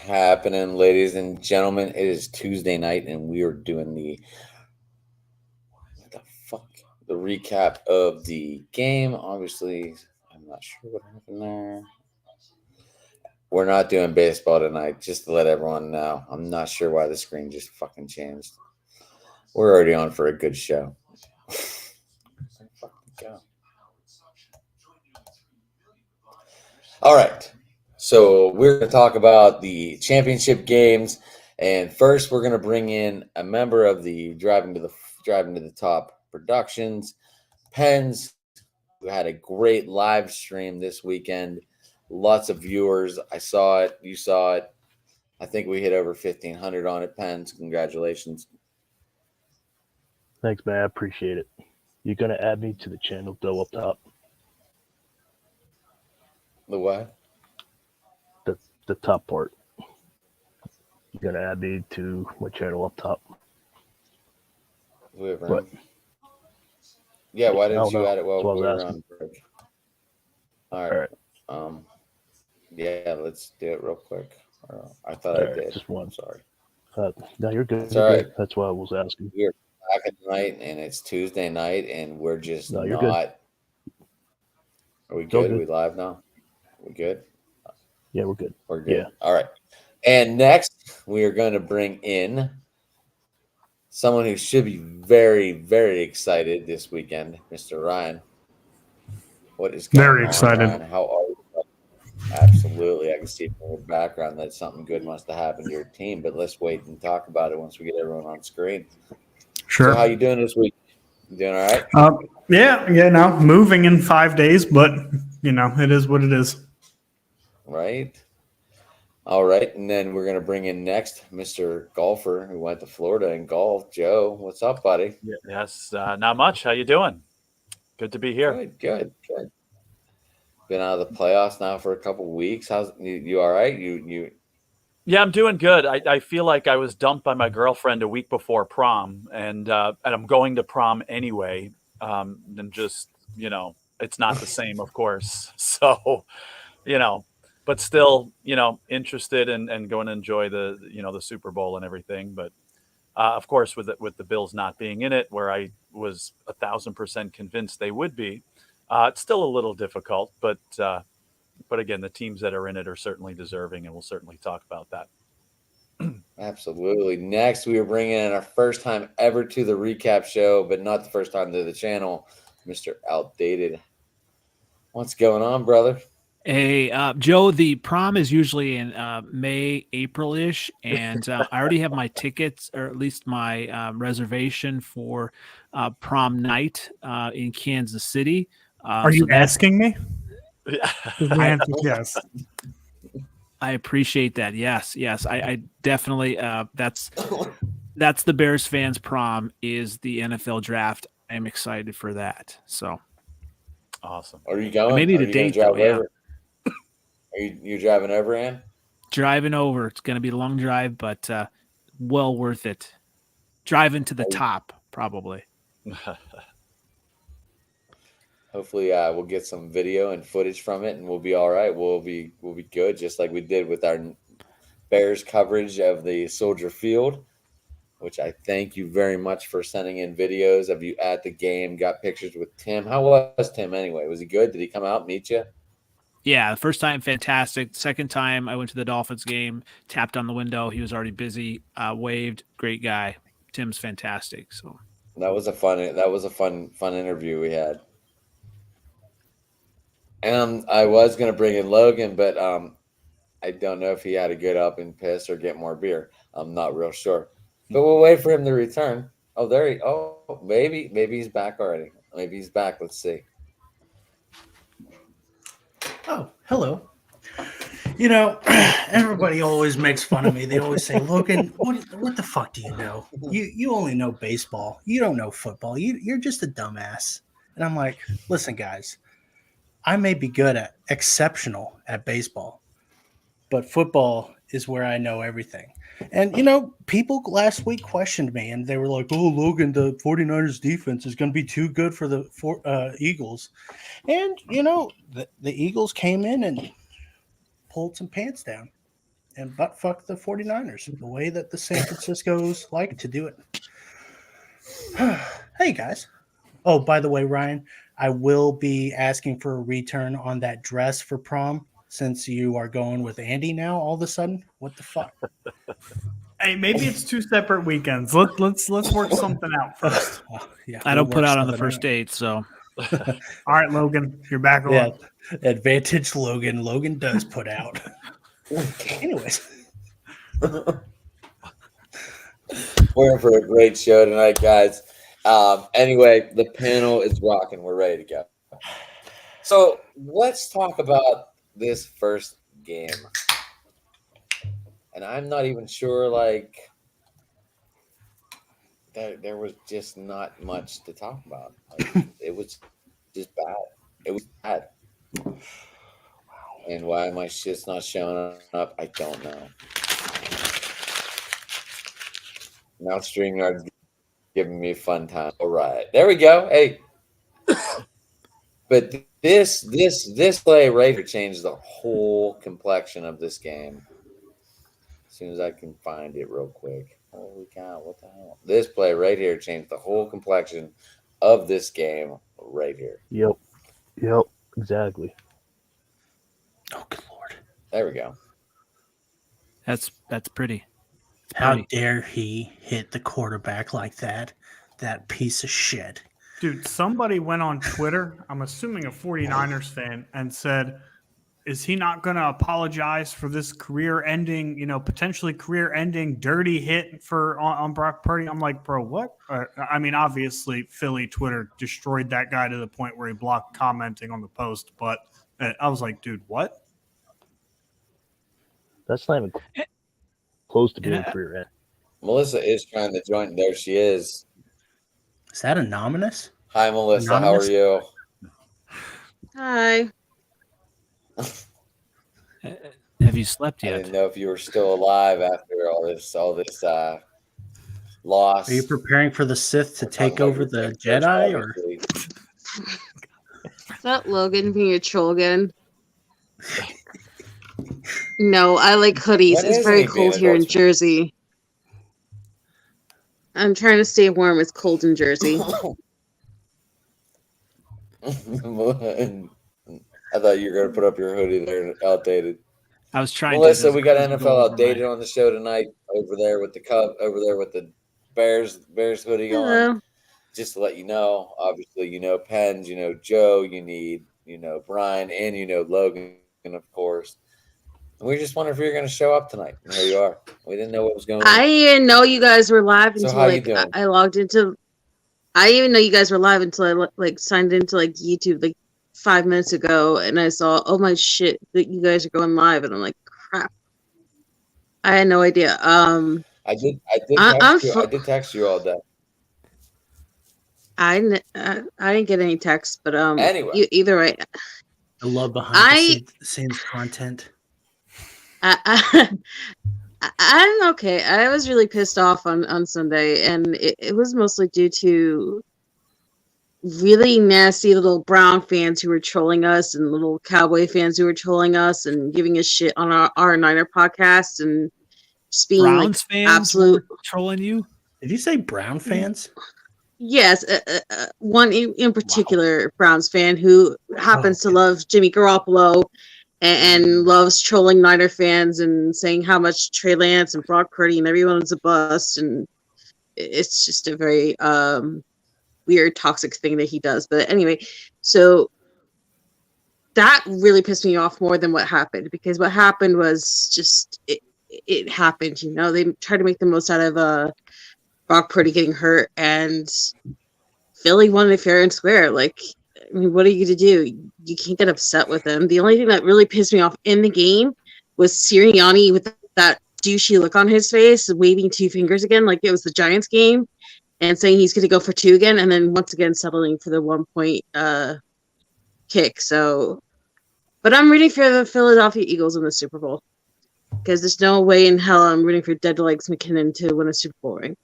happening, ladies and gentlemen? It is Tuesday night, and we are doing what the fuck the recap of the game. Obviously, I'm not sure what happened there. We're not doing baseball tonight, just to let everyone know. I'm not sure why the screen just fucking changed. We're already on for a good show. Fucking go. All right. So we're going to talk about the championship games, and first we're going to bring in a member of the Driving to the Top Productions, Pens, who had a great live stream this weekend. Lots of viewers. I saw it. You saw it. I think we hit over 1,500 on it. Pens, congratulations. Thanks, man. I appreciate it. You're gonna add me to the channel though up top. The what? The top part. You're gonna add me to my channel up top. What? Yeah, why didn't you add it while we were on break? All right. Yeah, let's do it real quick. I thought I did. Just one. Sorry. No, you're good. That's all right. That's why I was asking. We're back at night, and it's Tuesday night, and we're just no, you're not. Good. Are we good? Are we live now? We good? Yeah, we're good. We're good. Yeah. All right. And next, we are going to bring in someone who should be very, very excited this weekend, Mr. Ryan. What is going on? Very excited. Ryan? How are you? Absolutely. I can see from your background that something good must have happened to your team, but let's wait and talk about it once we get everyone on screen. Sure. So how you doing this week? You doing all right? No, moving in 5 days, but, it is what it is. Right. All right. And then we're going to bring in next Mr. Golfer who went to Florida and golf. Joe, what's up, buddy? Yes, not much. How you doing? Good to be here. Good. Been out of the playoffs now for a couple of weeks. How's you all right? You Yeah, I'm doing good. I feel like I was dumped by my girlfriend a week before prom, and I'm going to prom anyway. And just it's not the same, of course. So, but still, interested and going to enjoy the Super Bowl and everything. But of course, with the Bills not being in it, where I was 1,000% convinced they would be, it's still a little difficult. But again, the teams that are in it are certainly deserving, and we'll certainly talk about that. Absolutely. Next, we are bringing in our first time ever to the recap show, but not the first time to the channel, Mr. Outdated. What's going on, brother? Hey, Joe, the prom is usually in May, April-ish, and I already have my tickets, or at least my reservation for prom night in Kansas City. Are you asking me? Yes. I appreciate that. Yes. I definitely. That's the Bears fans' prom is the NFL draft. I'm excited for that. So awesome. Are you going? Maybe the date though. Yeah. Are you driving over, Ann? Driving over. It's going to be a long drive, but well worth it. Driving to the top, probably. Hopefully, we'll get some video and footage from it, and we'll be all right. We'll be good, just like we did with our Bears coverage of the Soldier Field, which I thank you very much for sending in videos of you at the game. Got pictures with Tim. How was Tim anyway? Was he good? Did he come out and meet you? Yeah, the first time, fantastic. Second time, I went to the Dolphins game, tapped on the window. He was already busy, waved. Great guy. Tim's fantastic. So that was a fun interview we had. And I was going to bring in Logan, but I don't know if he had to get up and piss or get more beer. I'm not real sure. But we'll wait for him to return. Maybe he's back already. Maybe he's back. Let's see. Oh, hello. Everybody always makes fun of me. They always say, Logan, what the fuck do you know? You only know baseball. You don't know football. You're just a dumbass. And I'm like, listen, guys, I may be exceptional at baseball, but football is where I know everything. And, people last week questioned me, and they were like, oh, Logan, the 49ers defense is going to be too good for the Eagles. And, the Eagles came in and pulled some pants down. and butt fuck the 49ers the way that the San Francisco's like to do it. Hey, guys. Oh, by the way, Ryan, I will be asking for a return on that dress for prom since you are going with Andy now all of a sudden. What the fuck? Hey, maybe it's 2 separate weekends. Let's work something out first. Oh, yeah, I don't we'll put work out on the something first date, so All right, Logan, you're back on. Yeah, advantage Logan. Logan does put out. Anyways, We're in for a great show tonight, guys. Anyway, the panel is rocking. We're ready to go. So let's talk about this first game. And I'm not even sure, like, there was just not much to talk about. Like, it was just bad. It was bad. And why my shit's not showing up, I don't know. Now StreamYard's giving me a fun time. All right, there we go. Hey, but this play right here changed the whole complexion of this game. As soon as I can find it real quick. Holy cow! What the hell? This play right here changed the whole complexion of this game right here. Yep, exactly. oh good lord! There we go. that's pretty. How Pretty. dare he hit the quarterback like that? That piece of shit. Dude, somebody went on Twitter, I'm assuming a 49ers fan, and said, is he not going to apologize for this career-ending, potentially career-ending dirty hit on Brock Purdy? I'm like, bro, what? I mean, obviously, Philly Twitter destroyed that guy to the point where he blocked commenting on the post, but I was like, dude, what? That's not even close to being Yeah. career end. Melissa is trying to join. There she is. Is that anonymous? Hi, Melissa. How Anonymous? are you? Hi. Have you slept I yet? didn't know if you were still alive after all this loss. Are you preparing for the Sith to We're talking take about over your the pick first, Jedi? Or obviously. Is that Logan being a troll again? No, I like hoodies. What It's is very he being cold a here in troll? Jersey. I'm trying to stay warm. It's cold in Jersey. I thought you were going to put up your hoodie there, outdated. I was trying Melissa, to. we got Doesn't go NFL over outdated my- on the show tonight. Over there with the Bears hoodie on. Hello. Just to let you know, obviously, Pens, Joe, you need, Brian, and Logan, of course. And we just wondered if you were going to show up tonight. And here you are. We didn't know what was going on. I didn't know you guys were live So until how you like doing? I logged into. I didn't even know you guys were live until I like signed into like YouTube like 5 minutes ago, and I saw, oh my shit, that you guys are going live, and I'm like, crap. I had no idea. I did I'm text you. fu- I did text you all day. I didn't get any texts, but Anyway. either way, I love behind I- the scenes content. I'm okay. I was really pissed off on Sunday, and it was mostly due to really nasty little Brown fans who were trolling us and little Cowboy fans who were trolling us and giving us shit on our Niner podcast and just being Browns like fans absolute. were trolling you. Did you say Brown fans? Yes, one in particular Browns fan who happens to love Jimmy Garoppolo and loves trolling Niner fans and saying how much Trey Lance and Brock Purdy and everyone's a bust, and it's just a very weird, toxic thing that he does. But anyway, so that really pissed me off more than what happened, because what happened was just it happened. They tried to make the most out of Brock Purdy getting hurt, and Philly won it fair and square. Like, I mean, what are you going to do? You can't get upset with him. The only thing that really pissed me off in the game was Sirianni with that douchey look on his face, waving 2 fingers again, like it was the Giants game, and saying he's going to go for 2 again, and then once again settling for the 1-point kick. So, but I'm rooting for the Philadelphia Eagles in the Super Bowl, because there's no way in hell I'm rooting for Dead Legs McKinnon to win a Super Bowl ring.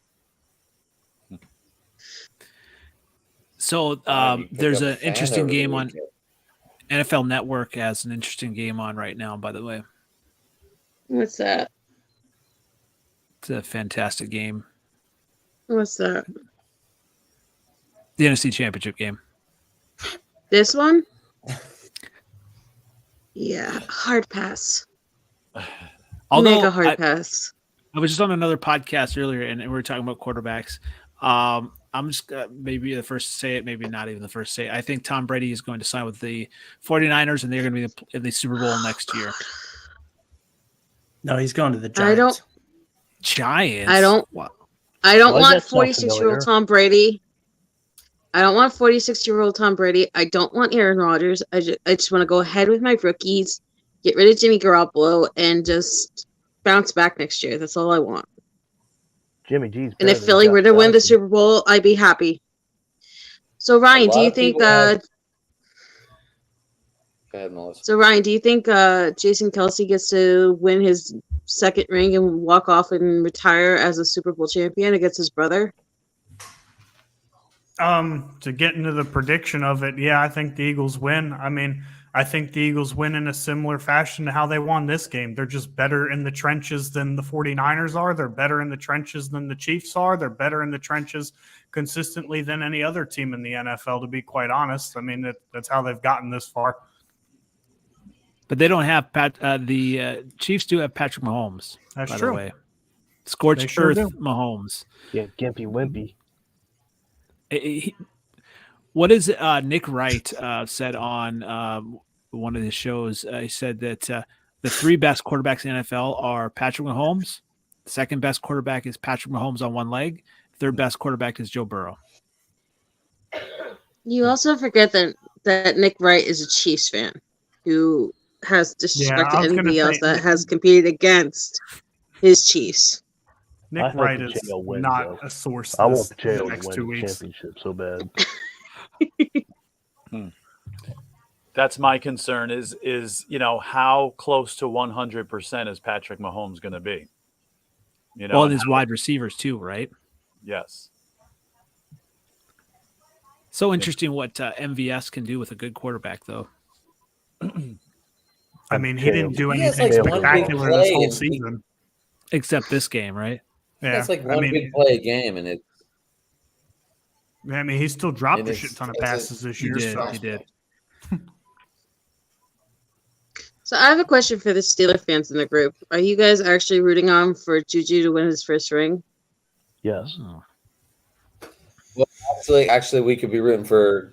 So You picked there's up a an fan interesting over the game on weekend. NFL Network. Has an interesting game on right now. By the way, What's that? It's a fantastic game. What's that? The NFC Championship game. This one? Yeah, hard pass. Although Mega hard pass. I was just on another podcast earlier, and we were talking about quarterbacks. I'm just maybe the first to say it, maybe not even the first to say it. I think Tom Brady is going to sign with the 49ers, and they're going to be in the Super Bowl next year. No, he's going to the Giants. I don't. Giants? I don't. Wow. Why I don't does want that sound 46-year-old familiar? Tom Brady. I don't want 46-year-old Tom Brady. I don't want Aaron Rodgers. I just want to go ahead with my rookies, get rid of Jimmy Garoppolo, and just bounce back next year. That's all I want. Jimmy G's. And if Philly were to win the Super Bowl, I'd be happy. So Ryan, do lot you of think? people have- Go ahead, Melissa. So Ryan, do you think Jason Kelsey gets to win his second ring and walk off and retire as a Super Bowl champion against his brother? To get into the prediction of it, yeah, I think the Eagles win. I mean, I think the Eagles win in a similar fashion to how they won this game. They're just better in the trenches than the 49ers are. They're better in the trenches than the Chiefs are. They're better in the trenches consistently than any other team in the NFL, to be quite honest. I mean, that's how they've gotten this far. But they don't have the Chiefs do have Patrick Mahomes. That's by true. the way. Scorched They sure Earth do. Mahomes. Yeah, Gimpy Wimpy. What is Nick Wright said on one of his shows? He said that the three best quarterbacks in the NFL are Patrick Mahomes. The second best quarterback is Patrick Mahomes on one leg. Third best quarterback is Joe Burrow. You also forget that Nick Wright is a Chiefs fan who has disrespected I was gonna anybody else say- that has competed against his Chiefs. I Nick hope Wright is Pacheco wins, not though. a source I this, want Pacheco the to next win 2 the weeks. championship so bad. That's my concern is how close to 100% is Patrick Mahomes going to be? Well, and his wide receivers too, right? Yes. So interesting what MVS can do with a good quarterback, though. I mean, he didn't do He has, anything like, one big spectacular play this whole and he- season. Except this game, right? Yeah, That's like I one big play a game, and it. he still dropped And a it's- shit ton of it's a- passes this He year. did. So. He did. So I have a question for the Steeler fans in the group. Are you guys actually rooting on for Juju to win his first ring? Yes. Oh. Actually, we could be rooting for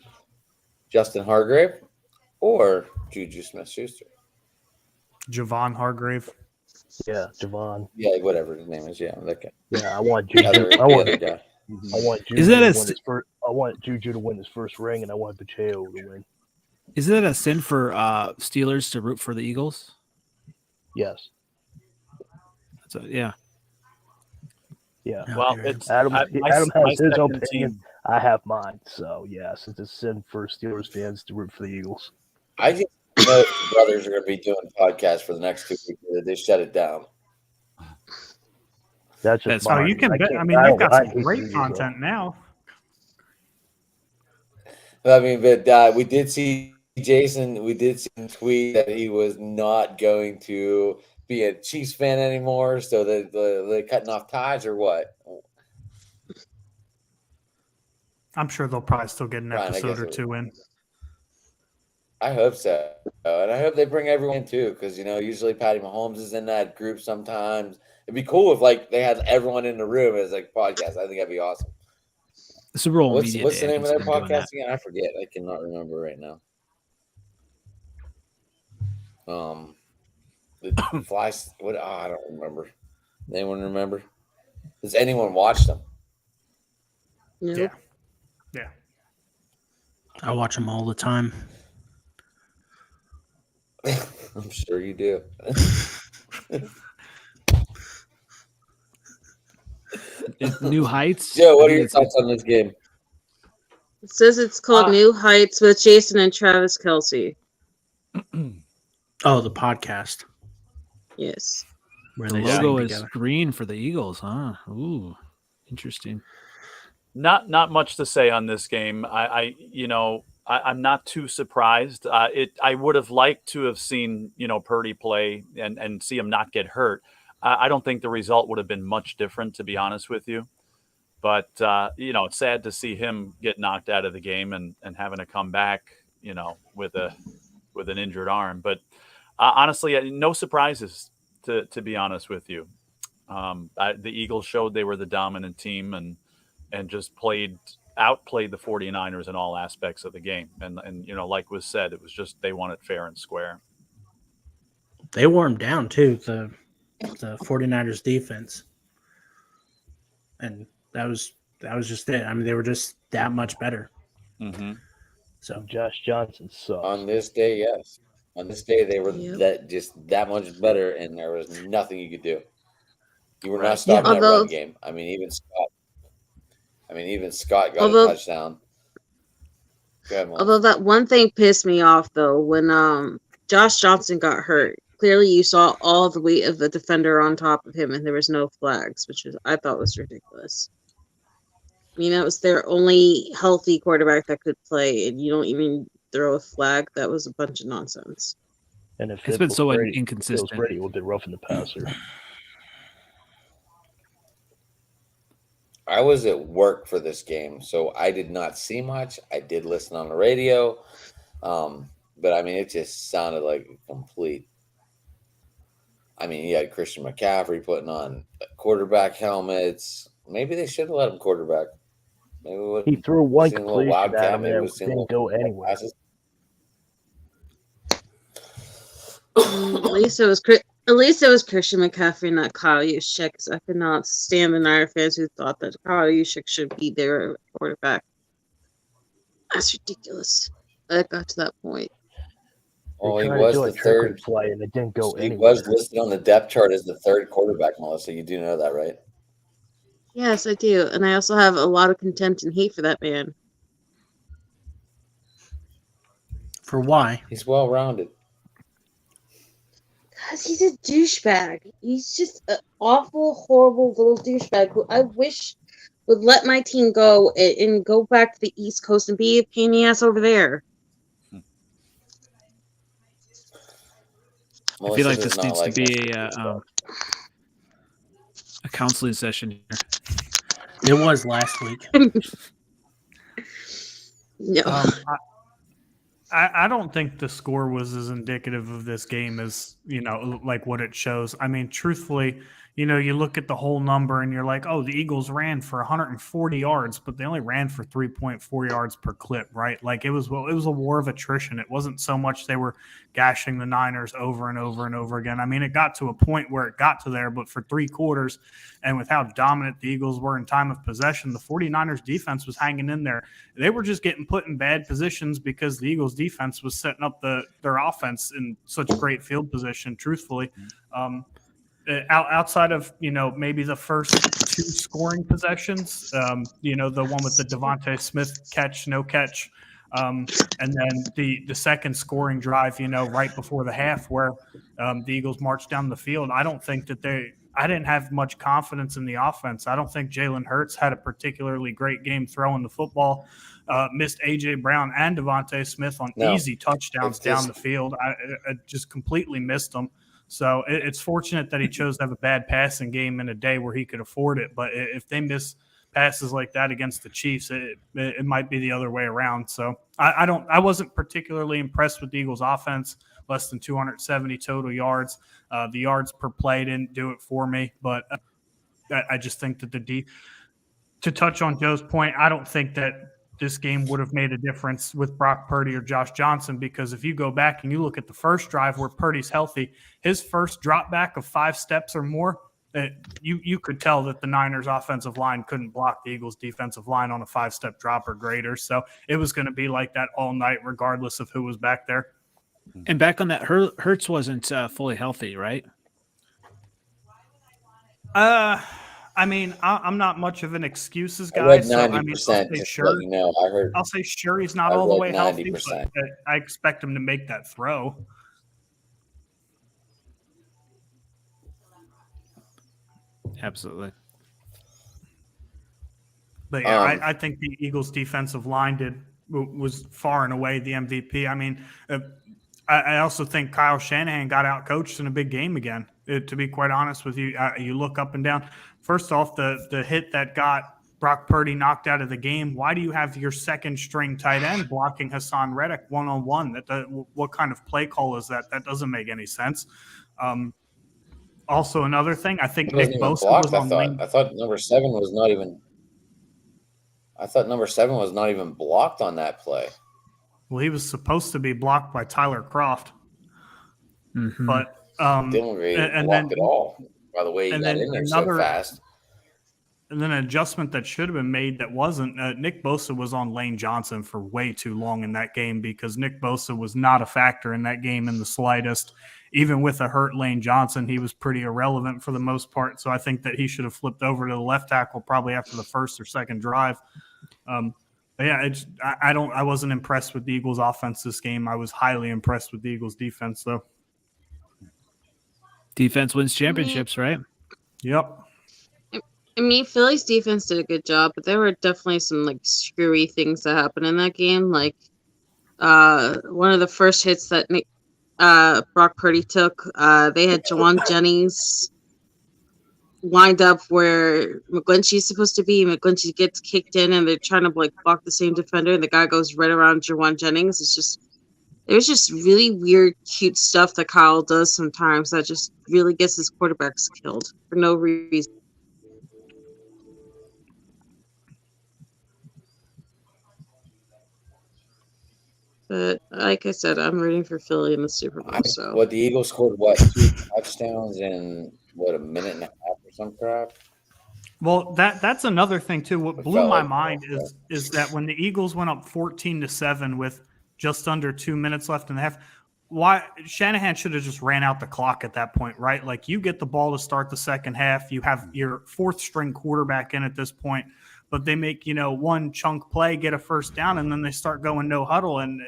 Justin Hargrave or Juju Smith-Schuster. Javon Hargrave. Yeah, Javon. Yeah, whatever his name is. Yeah, that guy. Yeah, I want The Juju. other, I the want other guy. Juju Is that to a win s- his first. I want Juju to win his first ring, and I want Pacheco to win. Isn't it a sin for Steelers to root for the Eagles? Yes. So, yeah. Yeah. No, Well, you're- it's Adam, my Adam has his second opinion. team. I have mine. So yes, it's a sin for Steelers fans to root for the Eagles. I just know the brothers are going to be doing podcasts for the next 2 weeks. They shut it down. That's That's just Oh, mine. you can bet. can't- I mean, they've got I some hate great the Eagles, though. content now. I mean, but we did see Jason. We did see him tweet that he was not going to be a Chiefs fan anymore. So they're cutting off ties or what? I'm sure they'll probably still get an Ryan, I episode guess or it- two in. I hope so, and I hope they bring everyone in too, because usually Patty Mahomes is in that group sometimes. It'd be cool if they had everyone in the room as like podcast. I think that'd be awesome. The Super Bowl What's media the day, name of I that think, is doing podcast again? I forget. I cannot remember right now. The Flies. What? Oh, I don't remember. Anyone remember? Does anyone watch them? No. Yeah. Yeah. I watch them all the time. I'm sure you do. New Heights. Joe, what I are think your it's- thoughts on this game? It says it's called New Heights with Jason and Travis Kelsey. Oh, the podcast Yes. where The they logo sing is together. green for the Eagles, huh? Ooh, interesting. Not much to say on this game. I'm not too surprised. I would have liked to have seen, Purdy play and see him not get hurt. I don't think the result would have been much different, to be honest with you. But it's sad to see him get knocked out of the game and having to come back, with an injured arm. But honestly, no surprises, to be honest with you. The Eagles showed they were the dominant team and just outplayed the 49ers in all aspects of the game. And like was said, it was just they won it fair and square. They wore him down too, the 49ers defense. And that was just it. I mean, they were just that much better. Mm-hmm. So Josh Johnson sucks. On this day, yes. On this day, they were Yep. that much better, and there was nothing you could do. You were Right. not stopping that Although- run game. I mean, even Scott got Although- a touchdown. Go ahead, Mom. Although that one thing pissed me off though, when Josh Johnson got hurt. Clearly, you saw all the weight of the defender on top of him, and there was no flags, which I thought was ridiculous. I mean, that was their only healthy quarterback that could play, and you don't even throw a flag. That was a bunch of nonsense. And if It's it been was so Brady, inconsistent. If it was Brady, it would have been roughing the passer. I was at work for this game, so I did not see much. I did listen on the radio, but I mean, it just sounded like a complete. I mean, you had Christian McCaffrey putting on quarterback helmets. Maybe they should have let him quarterback. Maybe we would He threw one seen a little completion at wildcat. him Maybe and we've it seen a didn't go little anywhere. passes. At least it was Christian McCaffrey, not Kyle Juszczyk. 'Cause I could not stand the Niner fans who thought that Kyle Juszczyk should be their quarterback. That's ridiculous. It got to that point. Oh, They he tried to was do the a trickery third. play and it didn't go He anywhere. was listed on the depth chart as the third quarterback, Melissa. You do know that, right? Yes, I do, and I also have a lot of contempt and hate for that man. for why? He's well rounded. Because he's a douchebag. He's just an awful, horrible little douchebag who I wish would let my team go and go back to the East Coast and be a pain in the ass over there. I feel like does this not needs to like be Mr. a counseling session here. It was last week. No. I don't think the score was as indicative of this game as, like what it shows. I mean, truthfully, you look at the whole number and you're like, oh, the Eagles ran for 140 yards, but they only ran for 3.4 yards per clip, right? Like it was a war of attrition. It wasn't so much they were gashing the Niners over and over and over again. I mean, it got to a point where it got to there, but for 3 quarters and with how dominant the Eagles were in time of possession, the 49ers defense was hanging in there. They were just getting put in bad positions because the Eagles defense was setting up their offense in such great field position, truthfully. Outside of, maybe the first 2 scoring possessions, the one with the Devontae Smith catch, no catch, and then the second scoring drive, right before the half where the Eagles marched down the field. I don't think that I didn't have much confidence in the offense. I don't think Jalen Hurts had a particularly great game throwing the football. Missed A.J. Brown and Devontae Smith on easy touchdowns down the field. I just completely missed them. So it's fortunate that he chose to have a bad passing game in a day where he could afford it. But if they miss passes like that against the Chiefs, it might be the other way around. So I wasn't particularly impressed with the Eagles' offense. Less than 270 total yards. The yards per play didn't do it for me. But I just think that to touch on Joe's point, I don't think that this game would have made a difference with Brock Purdy or Josh Johnson, because if you go back and you look at the first drive where Purdy's healthy, his first drop back of 5 steps or more, you could tell that the Niners offensive line couldn't block the Eagles defensive line on a 5-step drop or greater. So it was going to be like that all night, regardless of who was back there. And back on that, Hurts wasn't fully healthy, right? I mean, I'm not much of an excuses I guy. read 90%. So, I mean, I'll say sure he's not all the way 90%. healthy, but I expect him to make that throw. Absolutely. But yeah, I think the Eagles defensive line did was far and away the MVP. I mean, I also think Kyle Shanahan got outcoached in a big game again. To be quite honest with you, you look up and down. First off, the hit that got Brock Purdy knocked out of the game. Why do you have your second string tight end blocking Hassan Reddick one-on-one? What kind of play call is that? That doesn't make any sense. Also, another thing, I think Nick Bosa was on lane. I thought number 7 was not even. I thought number 7 was not even blocked on that play. Well, he was supposed to be blocked by Tyler Kroft, but Didn't really block at all. By the way, he got in there so fast. And then an adjustment that should have been made that wasn't. Nick Bosa was on Lane Johnson for way too long in that game because Nick Bosa was not a factor in that game in the slightest. Even with a hurt Lane Johnson, he was pretty irrelevant for the most part. So I think that he should have flipped over to the left tackle probably after the first or second drive. But yeah, I wasn't impressed with the Eagles' offense this game. I was highly impressed with the Eagles' defense, though. Defense wins championships, right? Yep. I mean, Philly's defense did a good job, but there were definitely some like screwy things that happened in that game. Like one of the first hits that Brock Purdy took, they had Jawan Jennings lined up where McGlinchey's supposed to be. McGlinchey gets kicked in, and they're trying to like block the same defender, and the guy goes right around Jawan Jennings. There's just really weird, cute stuff that Kyle does sometimes that just really gets his quarterbacks killed for no reason. But like I said, I'm rooting for Philly in the Super Bowl. So the Eagles scored 2 touchdowns in a minute and a half or some crap. Well, that's another thing too. What blew my mind is that when the Eagles went up 14-7 with just under 2 minutes left in the half, why Shanahan should have just ran out the clock at that point, right? Like you get the ball to start the second half, you have your fourth string quarterback in at this point. But they make, one chunk play, get a first down, and then they start going no huddle, and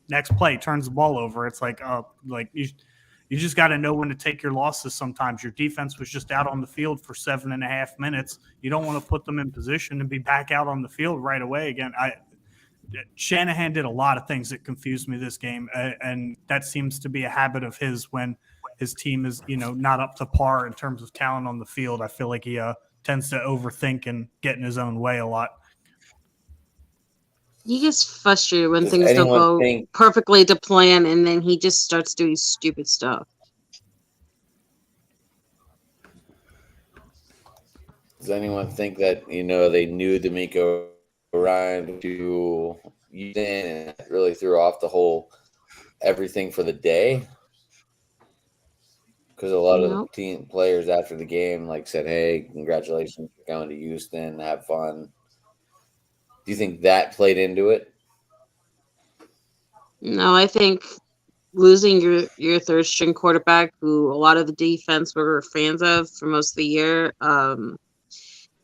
next play turns the ball over. It's like you just got to know when to take your losses sometimes. Your defense was just out on the field for 7.5 minutes. You don't want to put them in position to be back out on the field right away again. Shanahan did a lot of things that confused me this game, and that seems to be a habit of his when his team is, not up to par in terms of talent on the field. I feel like he tends to overthink and get in his own way a lot. He gets frustrated when things don't go perfectly to plan, and then he just starts doing stupid stuff. Does anyone think that, they knew D'Amico Ryan to use in and really threw off the whole everything for the day? Because a lot of the team players after the game said, "Hey, congratulations for going to Houston. Have fun." Do you think that played into it? No, I think losing your third string quarterback, who a lot of the defense were fans of for most of the year,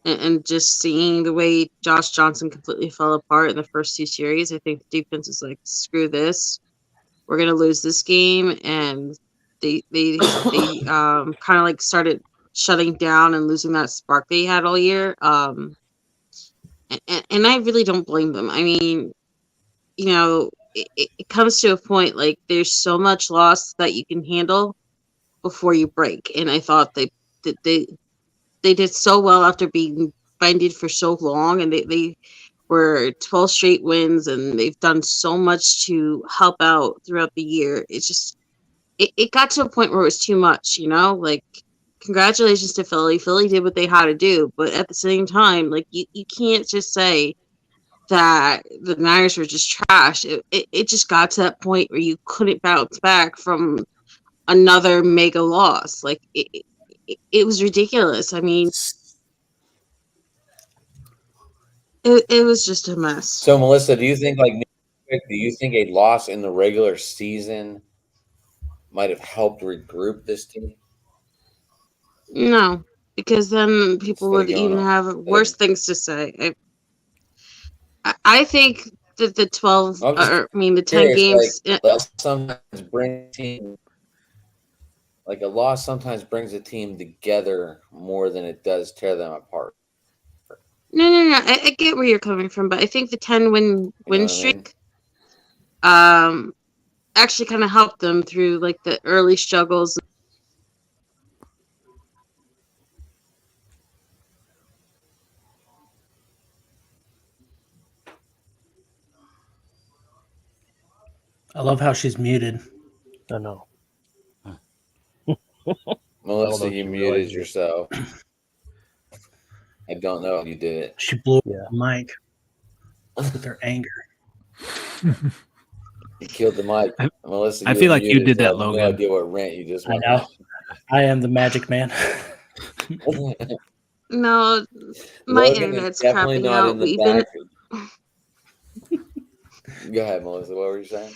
and just seeing the way Josh Johnson completely fell apart in the first 2 series, I think the defense is like, "Screw this, we're gonna lose this game," and they kind of started shutting down and losing that spark they had all year. And I really don't blame them. I mean, it comes to a point there's so much loss that you can handle before you break. And I thought they did so well after being binded for so long, and they were 12 straight wins, and they've done so much to help out throughout the year. It's just it got to a point where it was too much, congratulations to Philly. Philly did what they had to do, but at the same time, you can't just say that the Niners were just trash. It just got to that point where you couldn't bounce back from another mega loss. It was ridiculous. I mean, it was just a mess. So, Melissa, do you think a loss in the regular season might have helped regroup this team? No, because then people would even have worse things to say. I think that the 10 games. A loss sometimes brings a team together more than it does tear them apart. No. I get where you're coming from, but I think the 10 win what I mean? streak, actually kind of helped them through like the early struggles. I love how she's muted. I know. Melissa, if you you muted realize it. yourself. I don't know if you did it. She blew Yeah. the mic with her anger. You killed the mic. Melissa, I you feel were like you muted, did so I that, have Logan. No idea what rant you just I went know. I am the magic man. on. No, my Logan is internet's definitely crapping not out. in the We've been back. Go ahead, Melissa. What were you saying?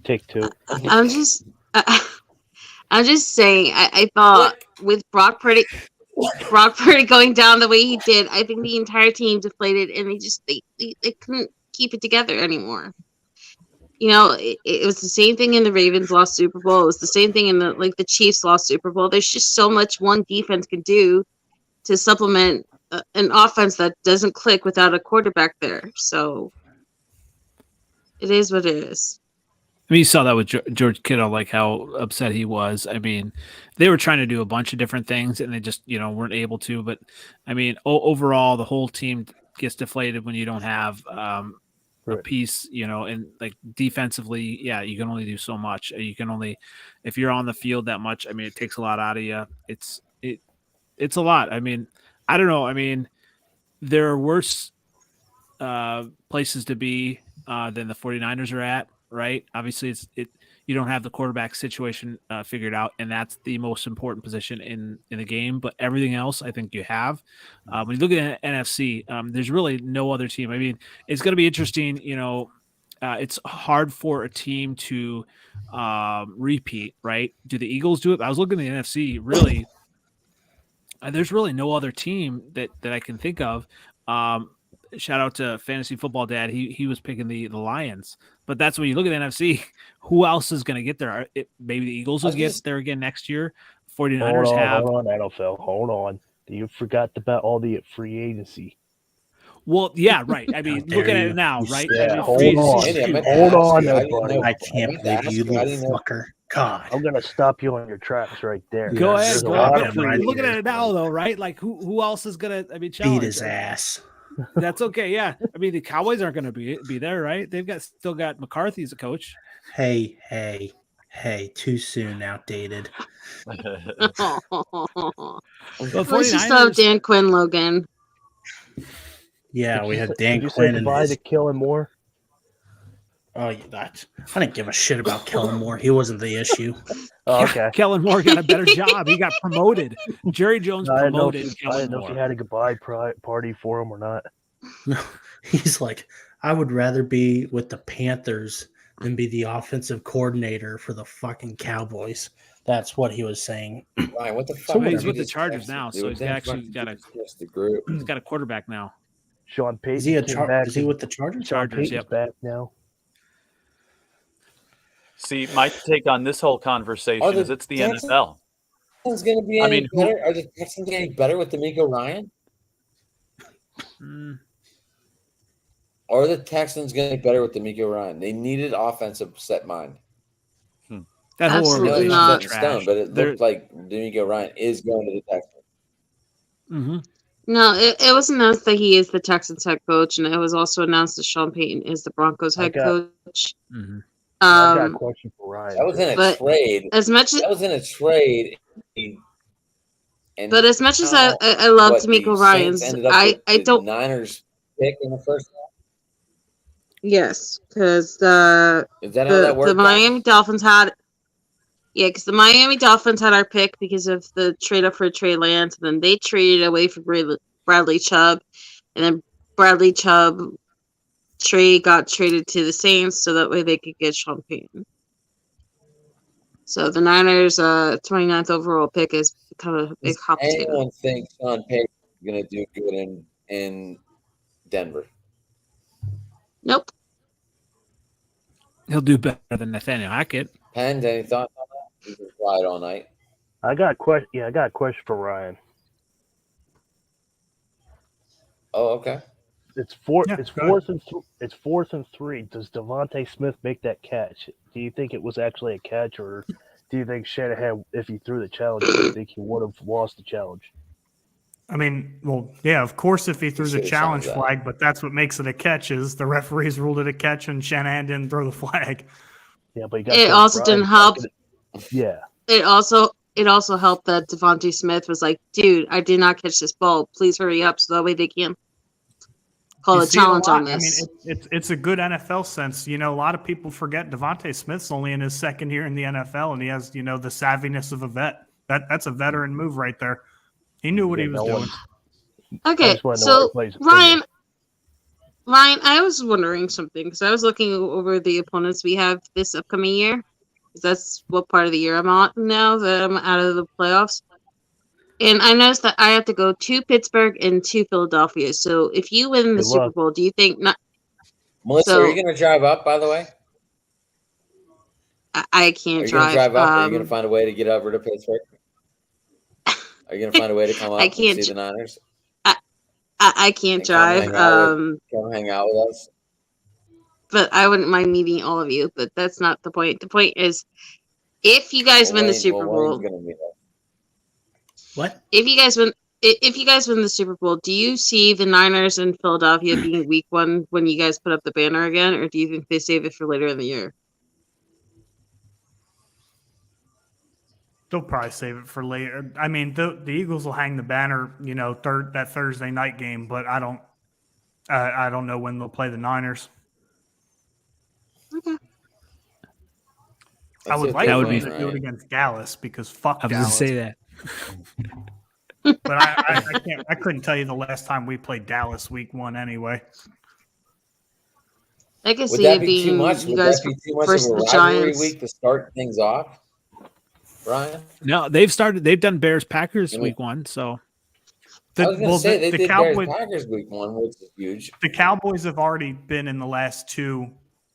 Take two. I'm just I'm just saying I thought with Brock Purdy going down the way he did, I think the entire team deflated and they couldn't keep it together anymore. You know, it was the same thing in the Ravens lost Super Bowl. It was the same thing in the Chiefs lost Super Bowl. There's just so much one defense can do to supplement an offense that doesn't click without a quarterback there. So it is what it is. I mean, you saw that with George Kittle, like how upset he was. I mean, they were trying to do a bunch of different things, and they just, weren't able to. But I mean, overall, the whole team gets deflated when you don't have a piece, and like defensively, yeah, you can only do so much. You can only, if you're on the field that much, I mean, it takes a lot out of you. It's a lot. I mean, I don't know. I mean, there are worse places to be than the 49ers are at. Right. Obviously you don't have the quarterback situation figured out, and that's the most important position in the game. But everything else, I think you have. When you look at NFC, there's really no other team. I mean, it's going to be interesting. It's hard for a team to repeat. Right. Do the Eagles do it? I was looking at the NFC. Really, there's really no other team that I can think of. Shout out to Fantasy Football Dad. He was picking the Lions. But that's when you look at the NFC, who else is going to get there? Maybe the Eagles will get there again next year. 49ers Hold on, NFL. Hold on. You forgot about all the free agency. Well, yeah, right. I mean, look at it now, right? Yeah, I mean, hold on, buddy. I can't believe you little fucker. God. I'm going to stop you on your tracks right there. Go ahead. Right looking at it now, though, right? Like, who else is going to, challenge? Beat his ass. That's okay. Yeah. I mean, the Cowboys aren't going to be there, right? They've still got McCarthy as a coach. Hey, too soon, outdated. Well, let's just love Dan Quinn, Logan. Yeah, we had Dan Quinn. Quinn and goodbye to Kellen Moore. Oh, I didn't give a shit about Kellen Moore. He wasn't the issue. Oh, okay. Kellen Moore got a better job. He got promoted. Jerry Jones promoted I didn't know if you had a goodbye party for him or not. He's like, I would rather be with the Panthers than be the offensive coordinator for the fucking Cowboys. That's what he was saying. Ryan, what the fuck? So he's with the Chargers now, so he's actually got a quarterback now. Sean Payton. Is he with the Chargers? Chargers, yep. Back now. See, my take on this whole conversation is it's the NFL. Is going to be any better? Are the Texans getting better with D'Amico Ryan? Or are the Texans getting better with D'Amico Ryan? They needed offensive set mind. That whole Absolutely not. Stone, but it looked like D'Amico Ryan is going to the Texans. Mm-hmm. No, it was announced that he is the Texans head coach, and it was also announced that Sean Payton is the Broncos head coach. Mm-hmm. I got a question for Ryan. That was in a trade. That was in a trade. But as much as I love D'Amico Ryan's, I don't. Niners pick in the first round. Yes, because the Miami Dolphins had. Yeah, because the Miami Dolphins had our pick because of the trade up for Trey Lance, and then they traded away for Bradley Chubb, and then Bradley Chubb got traded to the Saints so that way they could get Sean Payton. So the Niners' 29th overall pick is kind of a big hot potato. Does anyone think Sean Payton is going to do good in Denver? Nope. He'll do better than Nathaniel Hackett. Penn, any thoughts on that? He's been quiet all night. I got a question. Yeah, I got a question for Ryan. Oh, okay. It's Yeah, It's go ahead. it's 4th and 3. Does Devontae Smith make that catch? Do you think it was actually a catch, or do you think Shanahan, if he threw the challenge, do you think he would have lost the challenge? I mean, well, yeah, of course, if he threw the should have challenged challenge that. flag, but that's what makes it a catch is the referees ruled it a catch and Shanahan didn't throw the flag. Yeah, but you got It also didn't help. Yeah, It also helped that Devontae Smith was like, "Dude, I did not catch this ball. Please hurry up, so that way they can call You a see it a challenge on lot. I mean, this." it's a good NFL sense. You know, a lot of people forget Devontae Smith's only in his second year in the NFL, and he has the savviness of a vet. That's a veteran move right there. He knew what he was doing. I Okay, just want to know so where he plays. Ryan, I was wondering something because I was looking over the opponents we have this upcoming year. 'Cause that's what part of the year I'm on now that I'm out of the playoffs. And I noticed that I have to go to Pittsburgh and to Philadelphia. So if you win the Good Super luck. Bowl, do you think not? Melissa, are you So going to drive up, by the way? I Are can't you going to drive. drive up? Or are you going to find a way to get over to Pittsburgh? Are you going to find a way to come I up and can't. see the Niners I can't and come drive. hang out with us? But I wouldn't mind meeting all of you. But that's not the point. The point is, if you guys win the Super Wayne's Bowl, going to meet us. What? if you guys win the Super Bowl, do you see the Niners in Philadelphia being week one when you guys put up the banner again, or do you think they save it for later in the year? They'll probably save it for later. I mean, the Eagles will hang the banner, that Thursday night game, but I don't know when they'll play the Niners. Okay. I would if like they That would them be- to win, do it right? against Dallas because fuck I was going Dallas. to say that. But I can't. I couldn't tell you the last time we played Dallas week one anyway. I can Would see that it be being too much? you Would guys that be too much of versus a the rivalry Giants. week to start things off, Ryan? No, they've done Bears Packers I mean- week 1, so I was going to say they the did Cowboys. Bears Packers week 1, which is huge. The Cowboys have already been in the last two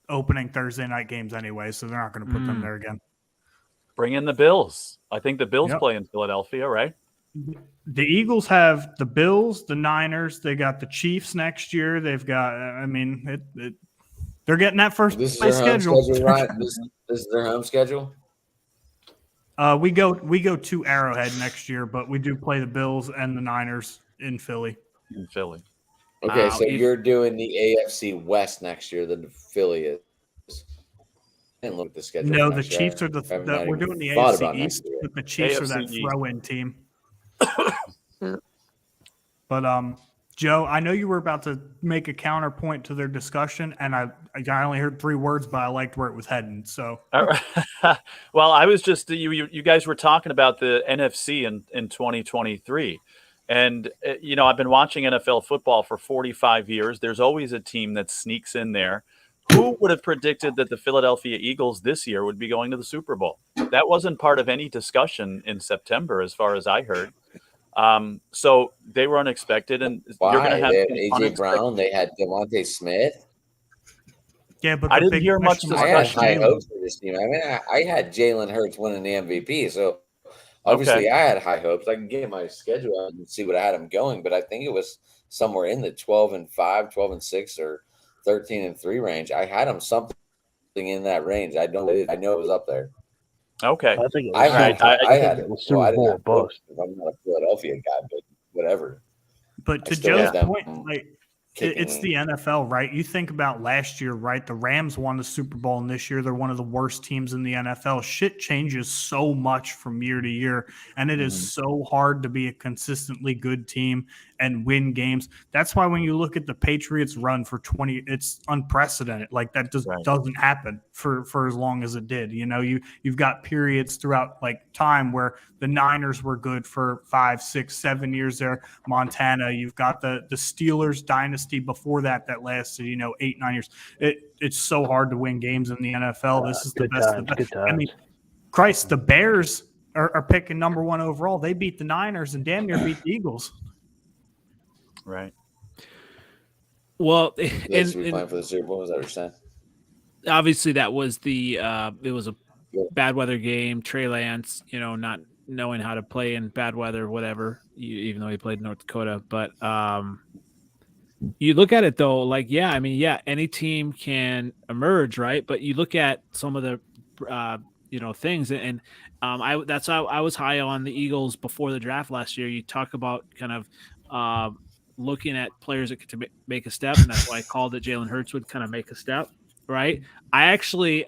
opening Thursday night games anyway, so they're not going to put them there again. Bring in the Bills. I think the Bills Yep. play in Philadelphia, right? The Eagles have the Bills, the Niners. They got the Chiefs next year. They've got. I mean, they're getting that first This is place their home schedule. schedule, Ryan. This is their home schedule. We go to Arrowhead next year, but we do play the Bills and the Niners in Philly. In Philly. Okay, so if- you're doing the AFC West next year than Philly is. I didn't look at the schedule. No, for the next year. Chiefs are I haven't we're even doing the thought AFC about next East, year. but the Chiefs are that AFC East. throw-in team. Yeah. But Joe, I know you were about to make a counterpoint to their discussion, and I only heard 3 words, but I liked where it was heading. So All right. Well, I was just you guys were talking about the NFC in 2023. And I've been watching NFL football for 45 years. There's always a team that sneaks in there. Who would have predicted that the Philadelphia Eagles this year would be going to the Super Bowl? That wasn't part of any discussion in September, as far as I heard. So they were unexpected, and Why? you're going to have They had some AJ unexpected- Brown. They had Devontae Smith. yeah, but I the didn't big hear much question I mark had is high Jalen. hopes for this team. I mean, I had Jalen Hurts winning the MVP, so obviously I had high hopes. I can get my schedule out and see what I had him going, but I think it was somewhere in the 12-5, 12-6, or 13-3 range. I had him something in that range. I know it was up there. Okay. I think it was, I had it was it. Super Well, I didn't Bowl have or hopes bust. because I'm not a Philadelphia guy, but whatever. But I to still Joe's have them point, like kicking it's the NFL, right? You think about last year, right? The Rams won the Super Bowl, and this year they're one of the worst teams in the NFL. Shit changes so much from year to year, and it is so hard to be a consistently good team and win games. That's why when you look at the Patriots run for 20, it's unprecedented. Like that just Right. doesn't happen for as long as it did. You've got periods throughout like time where the Niners were good for 5, 6, 7 years there. Montana, you've got the Steelers dynasty before that lasted 8, 9 years. It's so hard to win games in the NFL. This is the Good best. times, good times. I mean, Christ, the Bears are picking number 1 overall. They beat the Niners and damn near beat the Eagles. Right. well, You guys were playing for the Super Bowl. Is that what you're saying? obviously that was it was a Yeah. bad weather game. Trey Lance, not knowing how to play in bad weather, whatever. Even though he played in North Dakota, but You look at it though, like any team can emerge, right? But you look at some of the things, and that's how I was high on the Eagles before the draft last year. You talk about kind of looking at players that could make a step, and that's why I called it Jalen Hurts would kind of make a step, right? I actually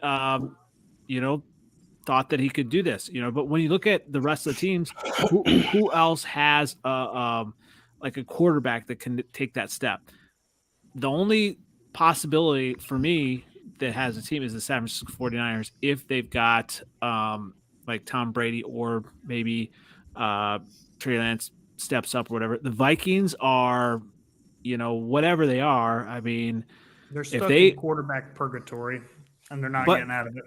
thought that he could do this, but when you look at the rest of the teams, who else has like a quarterback that can take that step? The only possibility for me that has a team is the San Francisco 49ers if they've got like Tom Brady or maybe Trey Lance steps up or whatever. The Vikings are, whatever they are. I mean, they're stuck in quarterback purgatory, and they're not getting out of it.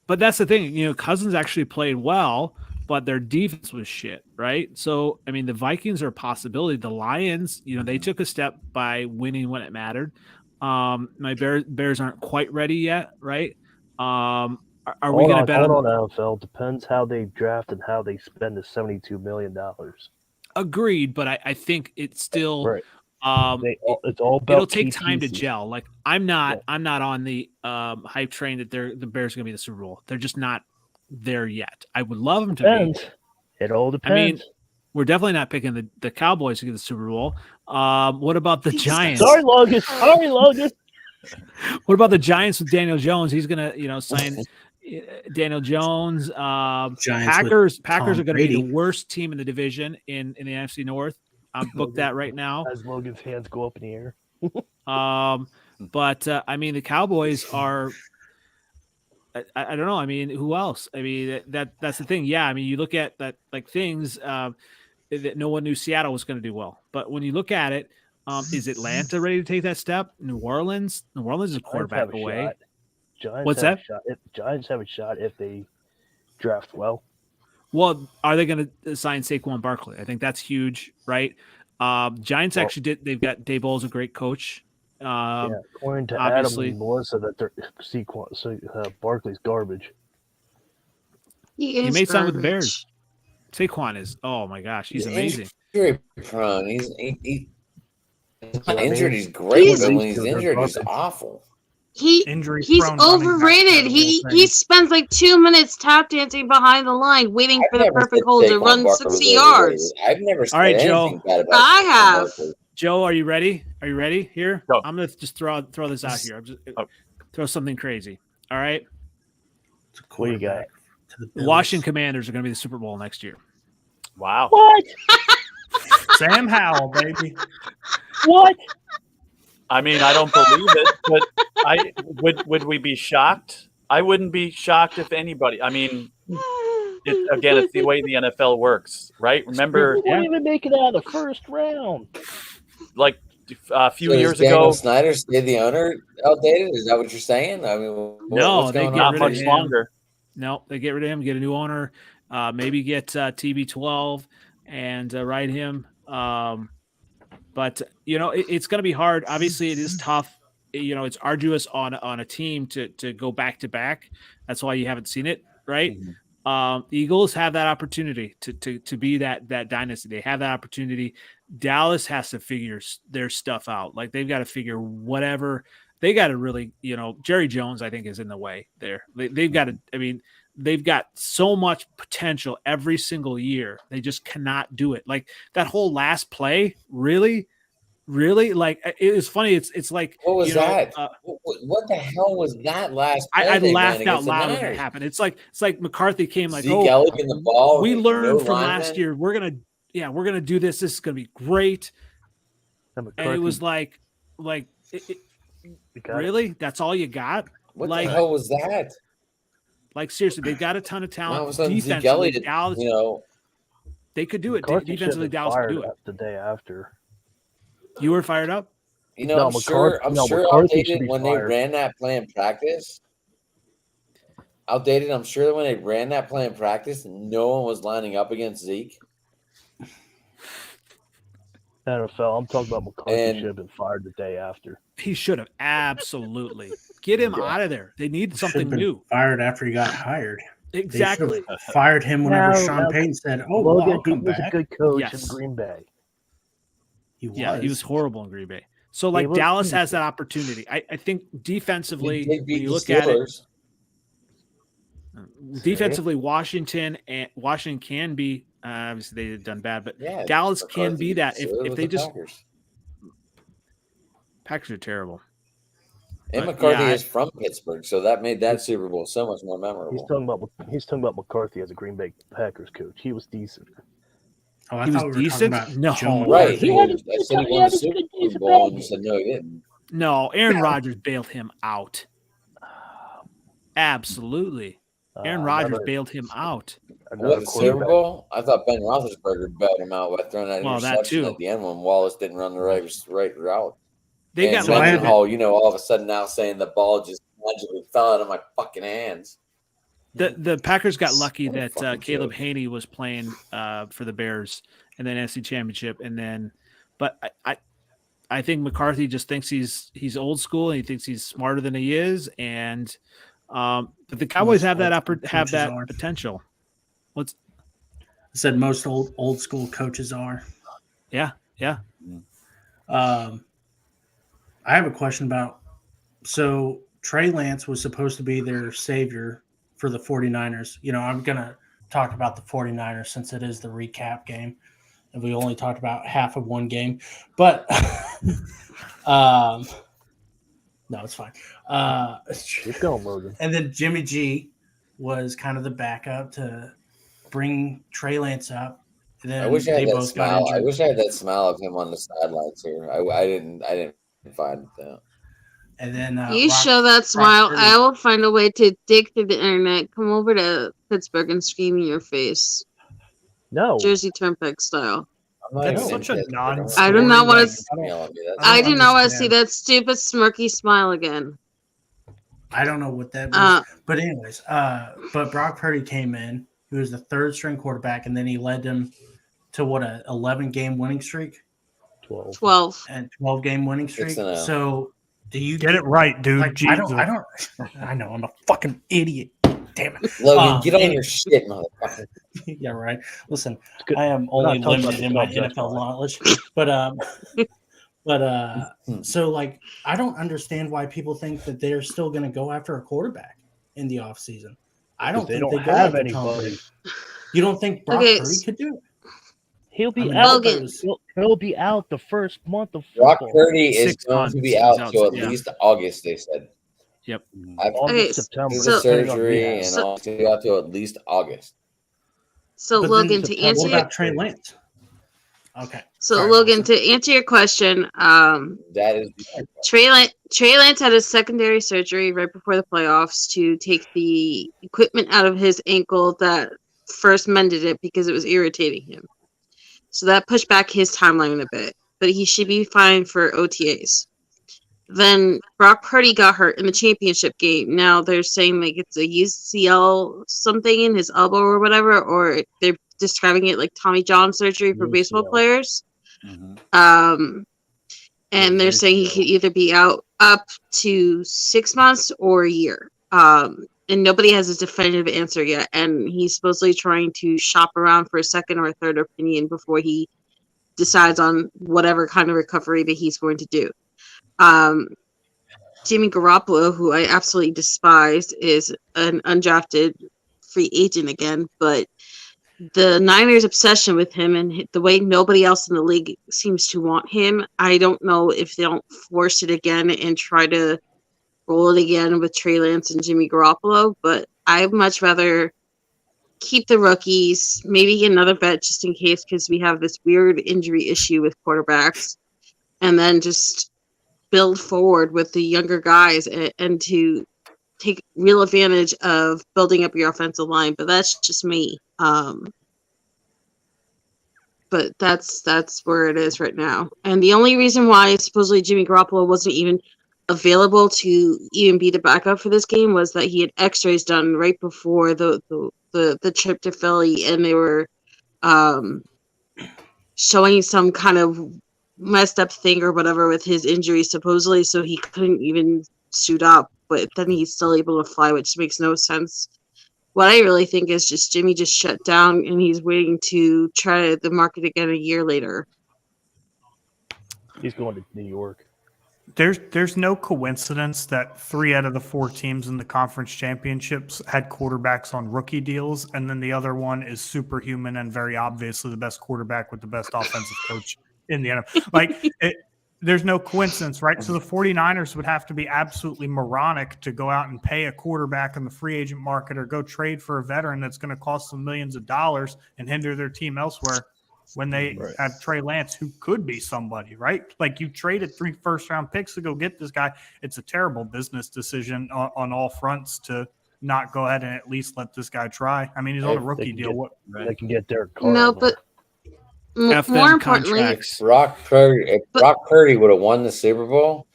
But that's the thing, Cousins actually played well, but their defense was shit, right? So, I mean, the Vikings are a possibility. The Lions, they took a step by winning when it mattered. My Bears aren't quite ready yet, right? Are we going to bet on NFL? Depends how they draft and how they spend the $72 million. Agreed, but I think it's still right. It's all about. It'll take time to gel. Like I'm not on the hype train that the Bears are going to be the Super Bowl. They're just not there yet. I would love them to be. It all depends. I mean, we're definitely not picking the Cowboys to get the Super Bowl. What about the Giants? Sorry, Logan. What about the Giants with Daniel Jones? He's going to sign Daniel Jones. Packers are going to be the worst team in the division in the NFC North. I'm booked that right now. As Logan's hands go up in the air. But I mean, the Cowboys are. I don't know. I mean, who else? I mean, that's the thing. Yeah, I mean, you look at that like things that no one knew Seattle was going to do well. But when you look at it, is Atlanta ready to take that step? New Orleans is a quarterback away. What's that? Giants have a shot if they draft well. Well, are they going to sign Saquon Barkley? I think that's huge, right? Giants actually did. They've got Dave Bowles, a great coach. According to obviously, Adam and Melissa, that Barkley's garbage. He made sign with the Bears. Saquon is. Oh my gosh, he's amazing. Injury prone. He's not injured. He's great, but when he's injured, he's awful. He's overrated. He spends like 2 minutes tap dancing behind the line, waiting for the perfect hole to run 60 yards. I've never said anything bad about I have. Joe, are you ready? Are you ready? Here, Go. I'm gonna just throw this out here. I'm just throw something crazy. All right. What you got? The Washington Commanders are gonna be the Super Bowl next year. Wow. What? Sam Howell, baby. What? I mean, I don't believe it, but would we be shocked? I wouldn't be shocked if anybody. I mean, it's the way the NFL works, right? Remember, we won't even make it out of the first round. Like a few years Daniel ago, Snyder stayed the owner outdated. Is that what you're saying? I mean, no, they get not rid much of him. longer. No, they get rid of him, get a new owner, maybe get TB12 and ride him. But it's going to be hard. Obviously, it is tough. It's arduous on a team to go back to back. That's why you haven't seen it, right? Mm-hmm. The Eagles have that opportunity to be that dynasty. They have that opportunity. Dallas has to figure their stuff out. Like they've got to figure whatever. They got to really, Jerry Jones, I think, is in the way there. They've got to. I mean, they've got so much potential every single year. They just cannot do it. Like that whole last play, really, like it was funny. It's like what was that? What the hell was that last play? I laughed out loud when it happened. It's like McCarthy came like, Zeke Elliott in the ball. We learned from last year. We're gonna do this. This is gonna be great. And it was like really? That's all you got? What the hell was that? Like seriously, they've got a ton of talent. Defensively, Dallas, they could do it. Defensively, Dallas could do it. The day after, you were fired up. I'm sure outdated when they ran that play in practice. Outdated. I'm sure that when they ran that play in practice, no one was lining up against Zeke. NFL. I'm talking about McCarthy should have been fired the day after. He should have absolutely get him out of there. They need something new. Fired after he got hired. Exactly. Fired him whenever Sean Payton said, "Oh, Logan, I'll come he was back." a good coach in Green Bay. He was. Yeah, he was horrible in Green Bay. So like looked Dallas has decent. that opportunity. I think defensively, They when beat you the look at it, Steelers. defensively, Washington can be obviously they've done bad, but Yeah, Dallas can McCarthy be that so if was they the just Packers. Packers are terrible. And But, McCarthy yeah, is from Pittsburgh, so that made that Super Bowl so much more He's memorable. talking about McCarthy as a Green Bay Packers coach. He was decent. Oh, I He was thought we were decent? talking about No. Joe Right. McCarthy. I said he won the Super Bowl, and you said no, he didn't. No, Aaron Rodgers bailed him out. Absolutely. Aaron Rodgers bailed him out. What, the Super Bowl? I thought Ben Roethlisberger bailed him out by throwing that Well, that interception too. at the end when Wallace didn't run the right route. They And got So I lucky. had Mendenhall, all of a sudden now saying the ball just magically fell out of my fucking hands. The Packers got lucky What a that fucking Caleb joke. Haney was playing for the Bears and then NFC Championship, and then, but I think McCarthy just thinks he's old school and he thinks he's smarter than he is, and but the Cowboys have that coaches are. potential. I said most old school coaches are. Yeah. I have a question about, so Trey Lance was supposed to be their savior for the 49ers. I'm going to talk about the 49ers since it is the recap game. And we only talked about half of one game. But no, it's fine. Keep going, Logan. And then Jimmy G was kind of the backup to bring Trey Lance up. And then I wish I had they that both got smile. I injured. wish I had that smile of him on the sidelines here. I didn't find that. And then You Rock- show that smile, Purdy. I will find a way to dig through the internet, come over to Pittsburgh and scream in your face, No. Jersey Turnpike style. I'm not That's even such a into it. non-story. I do not want like, to. Yell at me. That's I don't do not want to see understand. that stupid smirky smile again. I don't know what that was. Uh, But anyways, but Brock Purdy came in. He was the third string quarterback, and then he led them to what, a 11-game winning streak 12. 12. and 12-game winning streak. 6-0. So do you Get it right, dude. Like, Jesus. I know I'm a fucking idiot. Damn it. Logan, get on anyway. your shit, motherfucker. Yeah, right. Listen, good. I am We're not only talking about limited the in my Cubs, that's NFL why. knowledge, so like I don't understand why people think that they're still going to go after a quarterback in the offseason. I don't They think don't they go have after Tom anybody. Brady. You don't think Brock Okay, Purdy could do it? He'll be I mean, out. Logan. He'll be out the first month of Brock football. Purdy is 6 going months. to be He's out out, till at yeah. least August, they said. Yep. I've Okay, August, September. the so- surgery depending on and So- all to be out till at least August. So But Logan, then to September- answer What your about Trey Lance? Okay. so Sorry, Logan, Melissa. to answer your question, That is Trey Lance had a secondary surgery right before the playoffs to take the equipment out of his ankle that first mended it because it was irritating him. So that pushed back his timeline a bit, but he should be fine for OTAs. Then Brock Purdy got hurt in the championship game. Now they're saying like it's a UCL something in his elbow or whatever, or they're describing it like Tommy John surgery for baseball UCL. players. Mhm. And they're saying he UCL. could either be out up to 6 months or a year. And nobody has a definitive answer yet. And he's supposedly trying to shop around for a second or a third opinion before he decides on whatever kind of recovery that he's going to do. Jimmy Garoppolo, who I absolutely despise, is an undrafted free agent again, but the Niners' obsession with him and the way nobody else in the league seems to want him, I don't know if they don't force it again and try to roll it again with Trey Lance and Jimmy Garoppolo, but I'd much rather keep the rookies, maybe get another bet just in case because we have this weird injury issue with quarterbacks, and then just build forward with the younger guys and to take real advantage of building up your offensive line. But that's just me. But that's where it is right now. And the only reason why supposedly Jimmy Garoppolo wasn't even available to even be the backup for this game was that he had x-rays done right before the trip to Philly, and they were showing some kind of messed up thing or whatever with his injury supposedly, so he couldn't even suit up, but then he's still able to fly, which makes no sense. What I really think is just Jimmy just shut down and he's waiting to try the market again a year later. He's going to New York. There's no coincidence that 3 out of the 4 teams in the conference championships had quarterbacks on rookie deals, and then the other one is superhuman and very obviously the best quarterback with the best offensive coach in the NFL. There's no coincidence, right? So the 49ers would have to be absolutely moronic to go out and pay a quarterback in the free agent market or go trade for a veteran that's going to cost them millions of dollars and hinder their team elsewhere when they have Trey Lance, who could be somebody, right? Like, you traded 3 first-round picks to go get this guy. It's a terrible business decision on all fronts to not go ahead and at least let this guy try. I mean, he's on a rookie deal. They can get their car. No, but more importantly, contracts. If Brock Purdy would have won the Super Bowl,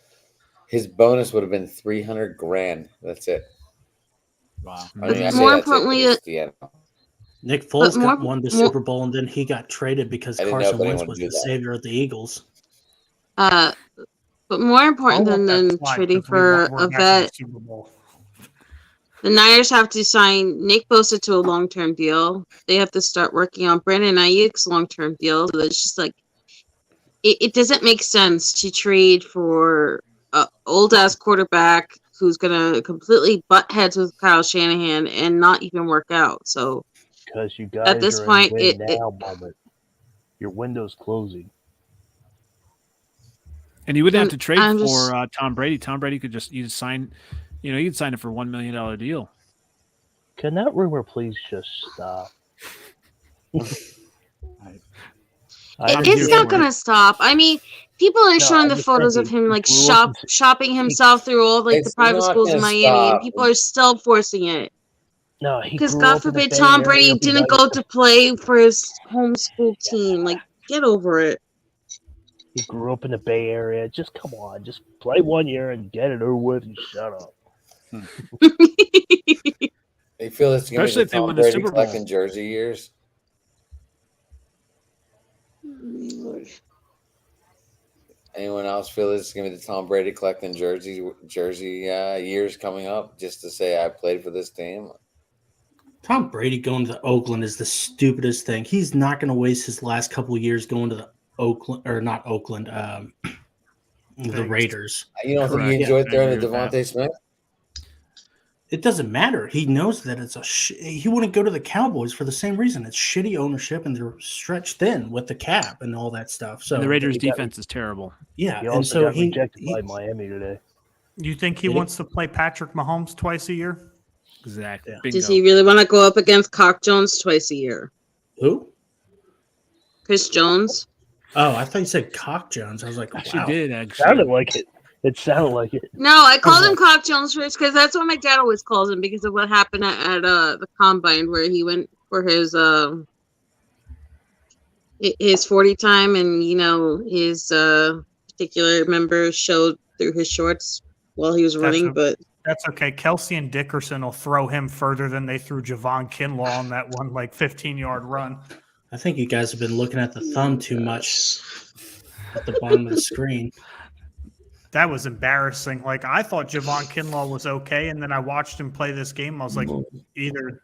his bonus would have been $300,000. That's it. Wow. I mean, I say more that's it, but importantly, it's the NFL. Nick Foles more- won the more- Super Bowl, and then he got traded because I didn't know Carson if anyone Wentz was knew the that. savior of the Eagles. but more important I'll let than that slide trading because for we're a back in the vet, Super Bowl. the Niners have to sign Nick Bosa to a long-term deal. They have to start working on Brandon Ayuk's long-term deal. So it's just like it doesn't make sense to trade for an old-ass quarterback who's going to completely butt heads with Kyle Shanahan and not even work out. So because you guys at this are point, in win now moment. Your window's closing. And you wouldn't have to trade I'm for just- Tom Brady. Tom Brady could just sign, you could sign it for $1 million deal. Can that rumor please just stop? It's not going to stop. I mean, people are showing I'm the just photos of thinking, him like if we're looking to- shopping himself through all like the It's private not schools in gonna Miami, stop. and people are still forcing it. No, he Because grew God up in the forbid Bay Tom Area, Brady he'll be didn't nice go to play for his homeschool team. Like, get over it. He grew up in the Bay Area. Just come on, just play 1 year and get it over with and shut up. They feel it's going to Especially be if they Tom win the Brady Super Bowl. collecting jersey years. Anyone else feel it's going to be the Tom Brady collecting jersey years coming up just to say I played for this team? Tom Brady going to Oakland is the stupidest thing. He's not going to waste his last couple of years going to the Oakland or not Oakland, the Raiders. You don't think he Correct. enjoyed I throwing agree to with that. Devontae Smith? It doesn't matter. He knows that it's he wouldn't go to the Cowboys for the same reason. It's shitty ownership and they're stretched thin with the cap and all that stuff. So And the Raiders' he got- defense is terrible. yeah, He and also so got he rejected by Miami today. You think he Did he? wants to play Patrick Mahomes twice a year? Exactly. Yeah. Bingo. Does he really want to go up against Cock Jones twice a year? who? Chris Jones? Oh, I thought you said Cock Jones. I was like, She wow. did actually. Sounded like it. It sounded like it. No, I called him Cock Jones first because that's what my dad always calls him because of what happened at the combine where he went for his 40 time and his particular member showed through his shorts while he was running, but That's okay. Kelsey and Dickerson will throw him further than they threw Javon Kinlaw on that one 15-yard run. I think you guys have been looking at the thumb too much at the bottom of the screen. That was embarrassing. Like, I thought Javon Kinlaw was okay, and then I watched him play this game. I was like, either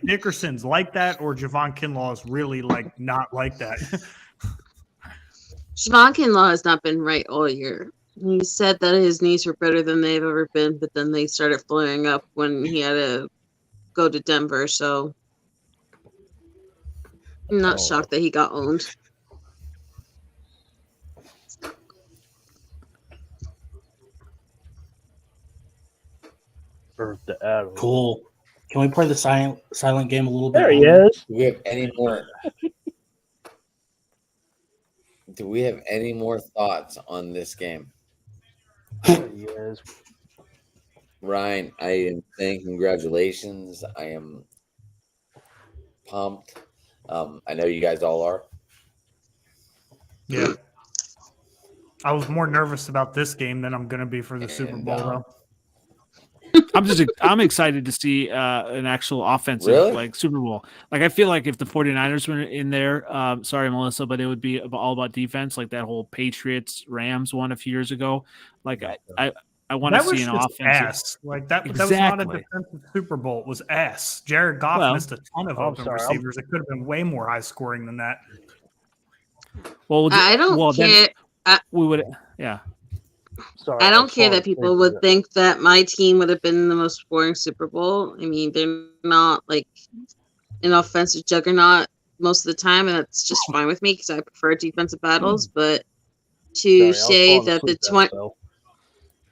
Dickerson's like that or Javon Kinlaw is really not like that. Javon Kinlaw has not been right all year. He said that his knees were better than they've ever been, but then they started flaring up when he had to go to Denver. So I'm not shocked that he got owned. For the Adams. Cool. Can we play the silent game a little bit? There he is. Do we have any more? Do we have any more thoughts on this game? There he is. Ryan, I am saying congratulations. I am pumped. I know you guys all are. Yeah. I was more nervous about this game than I'm going to be for the Super And, Bowl, though. I'm excited to see an actual offensive Really? Super Bowl. I feel like if the 49ers were in there, sorry Melissa, but it would be all about defense, like that whole Patriots Rams one a few years ago. I want to That was see an just offensive. ass. That was not a Exactly. defensive Super Bowl. It was ass. Jared Goff Well, missed a ton of I'm open sorry, receivers. It could have been way more high scoring than that. Well, I don't well, then care. we would, yeah. Sorry, I don't care sorry, that people please, would think that my team would have been the most boring Super Bowl. I mean, they're not like an offensive juggernaut most of the time, and that's just fine with me because I prefer defensive battles. But to Sorry, I was say falling that the asleep then, 20, so.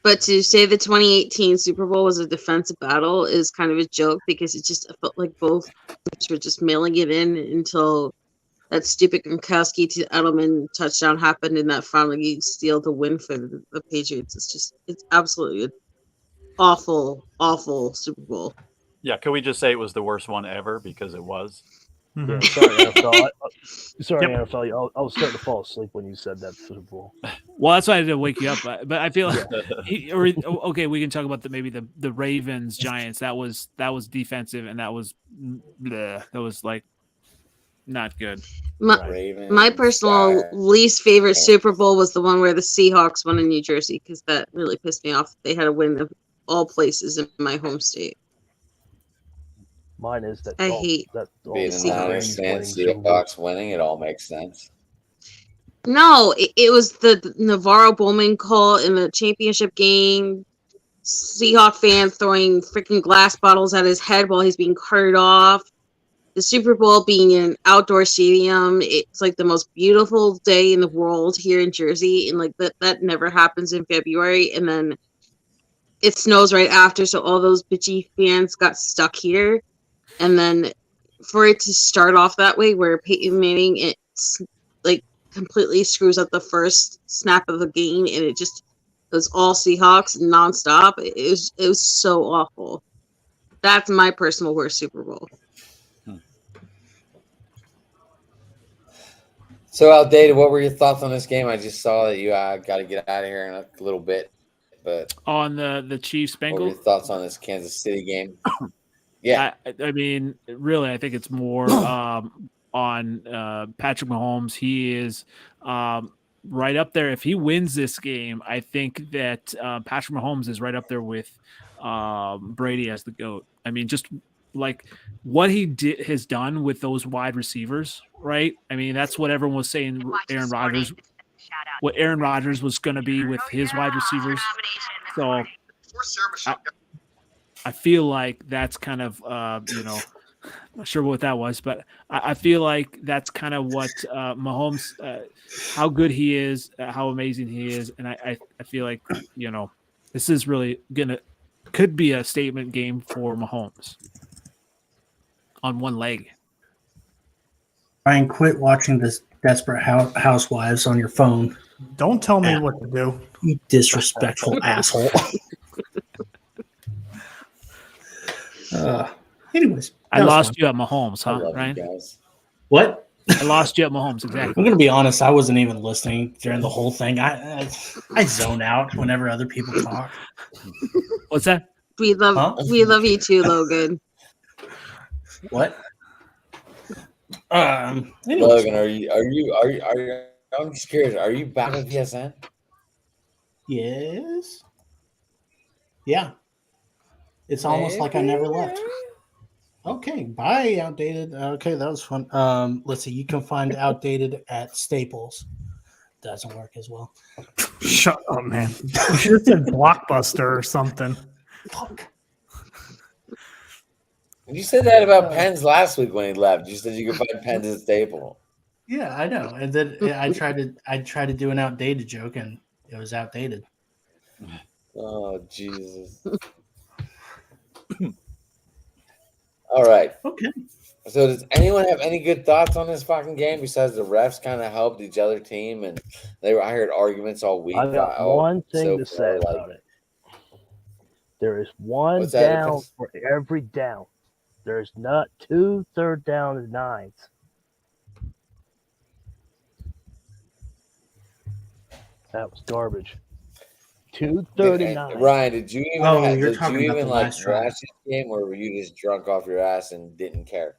but to say the 2018 Super Bowl was a defensive battle is kind of a joke because it just felt like both teams were just mailing it in until that stupid Gronkowski to Edelman touchdown happened, and that finally sealed the win for the Patriots. It's absolutely an awful, awful Super Bowl. Yeah, could we just say it was the worst one ever because it was? Yeah, Mhm. sorry, NFL. Sorry, Yep. NFL. I was starting to fall asleep when you said that Super Bowl. Well, that's why I had to wake you up. But I feel like okay, we can talk about maybe the Ravens Giants. That was defensive, and that was bleh, that was like not good. Ravens, My personal Giants. least favorite Super Bowl was the one where the Seahawks won in New Jersey because that really pissed me off. They had a win of all places in my home state. Mine is that. I hate Being a Seahawks. Niners fan, Seahawks winning, it all makes sense. No, it was the Navarro Bowman call in the championship game. Seahawk fan throwing freaking glass bottles at his head while he's being carted off. The Super Bowl being in an outdoor stadium, it's like the most beautiful day in the world here in Jersey, and like that never happens in February. And then it snows right after, so all those bitchy fans got stuck here. And then for it to start off that way, where Peyton Manning it's like completely screws up the first snap of the game, and it was all Seahawks nonstop. It was so awful. That's my personal worst Super Bowl. So outdated. What were your thoughts on this game? I just saw that you got to get out of here in a little bit, but On the Chiefs what were Bengals. your thoughts on this Kansas City game? Yeah, I mean, really, I think it's more on Patrick Mahomes. He is right up there. If he wins this game, I think that Patrick Mahomes is right up there with Brady as the GOAT. I mean, just like what he has done with those wide receivers, right? I mean, that's what everyone was saying. What Aaron Rodgers was going to be with his wide receivers. So I feel like that's kind of, not sure what that was, but I feel like that's kind of what Mahomes, how good he is, how amazing he is. And I feel like, this is really could be a statement game for Mahomes on one leg. Ryan, quit watching this Desperate Housewives on your phone. Don't tell me what to do. You disrespectful asshole. Anyways, I lost you at Mahomes, I huh, love Ryan? you guys. What? I lost you at Mahomes, I'm exactly. gonna be honest. I wasn't even listening during the whole thing. I zone out whenever other people talk. What's that? We love you too, Logan. What? Anyways. Logan, are you? I'm just curious. Are you back with PSN? Yes. Yeah. It's almost like I never left. Okay, bye, Outdated. Okay, that was fun. Let's see. You can find Outdated at Staples. Doesn't work as well. Shut up, man. You should have said Blockbuster or something. Fuck. You said that about Pens last week when he left. You said you could find Pens at Staple. Yeah, I know. And then I tried to do an outdated joke, and it was outdated. Oh Jesus! All right. Okay. So does anyone have any good thoughts on this fucking game besides the refs kind of helped each other team and I heard arguments all week. I got one thing to say far, about it. There is one What's that, down Chris? for every down. There's not 2 third down and 9s. That was garbage. 239. Ryan, did you even Oh, have, you're did talking you about even the like last drive. watch this game or were you just drunk off your ass and didn't care?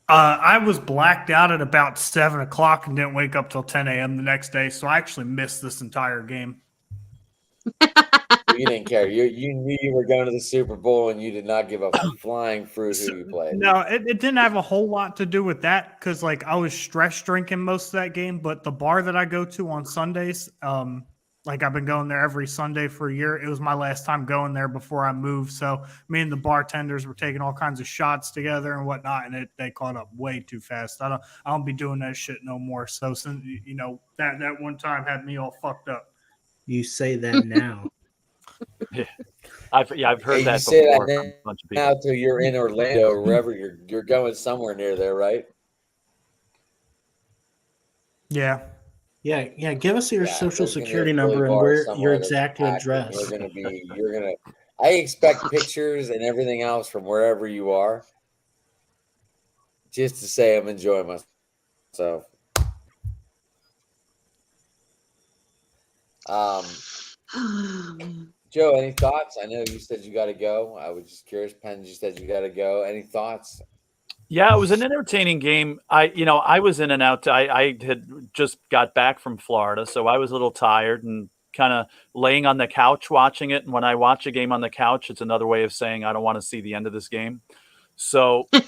I was blacked out at about 7 o'clock and didn't wake up till 10 a.m. the next day, so I actually missed this entire game. You didn't care. You knew you were going to the Super Bowl and you did not give a flying fruit who you played. No, it didn't have a whole lot to do with that because, like, I was stress drinking most of that game. But the bar that I go to on Sundays, Like I've been going there every Sunday for a year. It was my last time going there before I moved. So me and the bartenders were taking all kinds of shots together and whatnot, and they caught up way too fast. I don't be doing that shit no more. So since that one time had me all fucked up. You say that now. I've heard Hey, that you say before that from a bunch of now people. till you're in Orlando or wherever you're going somewhere near there, right? Yeah. Yeah. Give us your Yeah, social there's gonna be a security Philly number and bar where your somewhere that's exact packed, and address. you're gonna. I expect pictures and everything else from wherever you are, just to say I'm enjoying myself. Joe, any thoughts? I know you said you got to go. I was just curious. Penn, you said you got to go. Any thoughts? Yeah, it was an entertaining game. I was in and out. I had just got back from Florida, so I was a little tired and kind of laying on the couch watching it. And when I watch a game on the couch, it's another way of saying I don't want to see the end of this game. So, I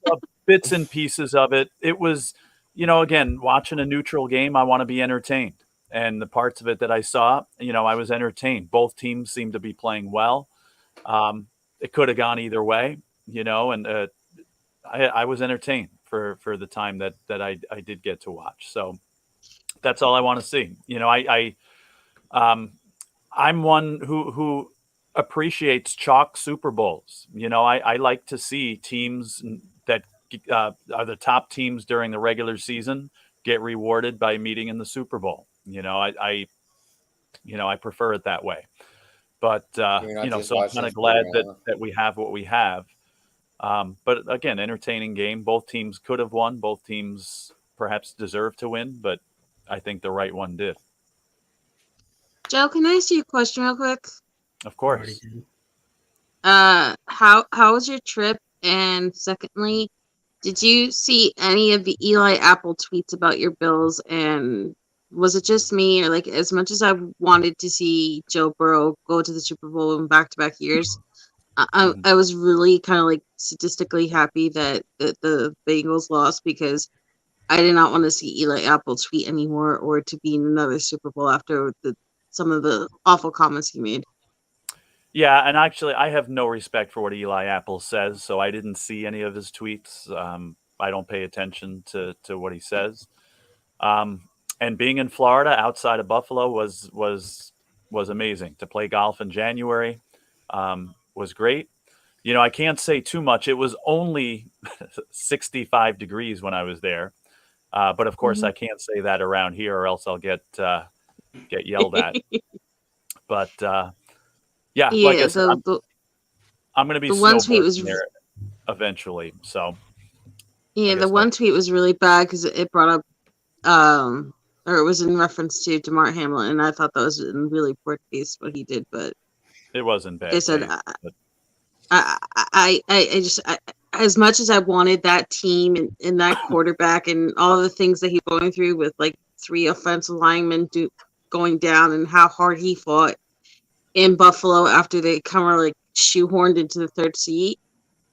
saw bits and pieces of it. It was, again, watching a neutral game, I want to be entertained. And the parts of it that I saw, I was entertained. Both teams seemed to be playing well. It could have gone either way, and I was entertained for the time that I did get to watch. So that's all I want to see. I'm one who appreciates chalk Super Bowls. I like to see teams that are the top teams during the regular season get rewarded by meeting in the Super Bowl. I prefer it that way. But You're not just so I'm watching kind a of glad program. that we have what we have. But again, entertaining game. Both teams could have won. Both teams perhaps deserved to win, but I think the right one did. Joe, can I ask you a question real quick? Of Already course. did. How was your trip? And secondly, did you see any of the Eli Apple tweets about your Bills? And was it just me, or like as much as I wanted to see Joe Burrow go to the Super Bowl in back-to-back years, I was really kind of like statistically happy that the Bengals lost because I did not want to see Eli Apple tweet anymore or to be in another Super Bowl after some of the awful comments he made. Yeah, and actually, I have no respect for what Eli Apple says, so I didn't see any of his tweets. I don't pay attention to what he says. And being in Florida, outside of Buffalo, was amazing. To play golf in January was great. I can't say too much. It was only 65 degrees when I was there, but of course, I can't say that around here, or else I'll get yelled at. But yeah, like I said, I'm going to be the one tweet snowboarding was there eventually. So yeah, the one tweet was really bad because it brought up or it was in reference to DeMar Hamlin, and I thought that was in really poor taste what he did. But it wasn't bad. like I said, taste, but I just as much as I wanted that team and that quarterback and all the things that he's going through with like 3 offensive linemen going down and how hard he fought in Buffalo after they kind of like shoehorned into the 3rd seat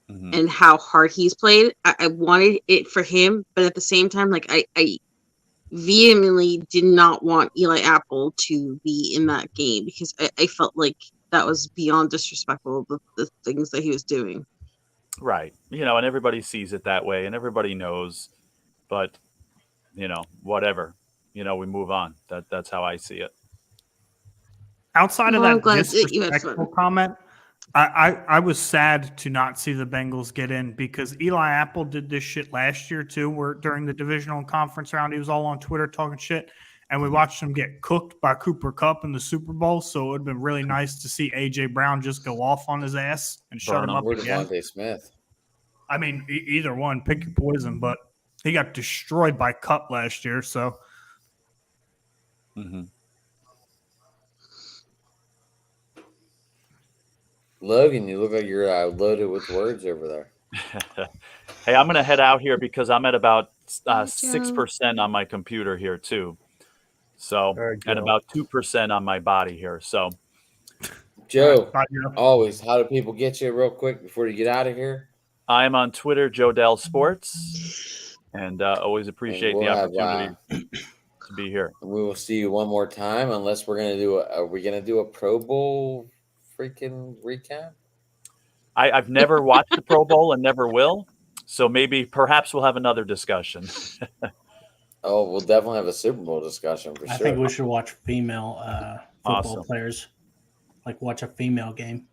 and how hard he's played. I wanted it for him, but at the same time, like I vehemently did not want Eli Apple to be in that game because I felt like that was beyond disrespectful, the things that he was doing. right. And everybody sees it that way, and everybody knows. But whatever. We move on. That's how I see it. Outside of Well, I'm that glad that you had disrespectful fun. comment, I was sad to not see the Bengals get in because Eli Apple did this shit last year too, where during the divisional conference round, he was all on Twitter talking shit, and we watched him get cooked by Cooper Kupp in the Super Bowl. So it would have been really nice to see AJ Brown just go off on his ass and shut him up Or again. Devontae Smith. I mean, either one, pick your poison, but he got destroyed by Kupp last year. So Logan, you look like you're loaded with words over there. Hey, I'm going to head out here because I'm at about 6% on my computer here too. So, right, and Joe. about 2% on my body here. So, Joe, bye, Joe. always, how do people get you real quick before you get out of here? I am on Twitter, Joe Dell Sports, and always appreciate And the we'll have, opportunity to be here. We will see you one more time, unless we're gonna do. Are we gonna do a Pro Bowl freaking recap? I've never watched the Pro Bowl and never will. So perhaps we'll have another discussion. Oh, we'll definitely have a Super Bowl discussion for I sure. think we should watch female football Awesome. players, like watch a female game.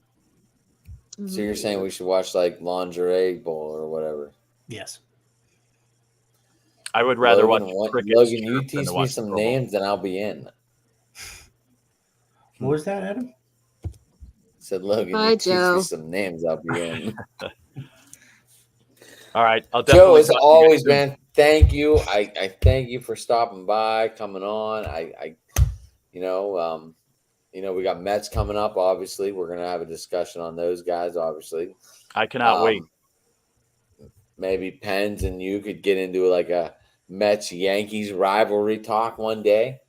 So you're saying we should watch like Lingerie Bowl or whatever? Yes. I would rather Logan, watch cricket. Logan, you than teach to me watch the some Pro Bowl. names, and I'll be in. What was that, Adam? Said Logan, Bye, you teach Joe. me some names, I'll be in. All right, I'll Joe, definitely. as talk to you always, soon. man, thank you. I thank you for stopping by, coming on. We got Mets coming up. Obviously, we're gonna have a discussion on those guys. Obviously, I cannot wait. Maybe Pens and you could get into like a Mets Yankees rivalry talk one day.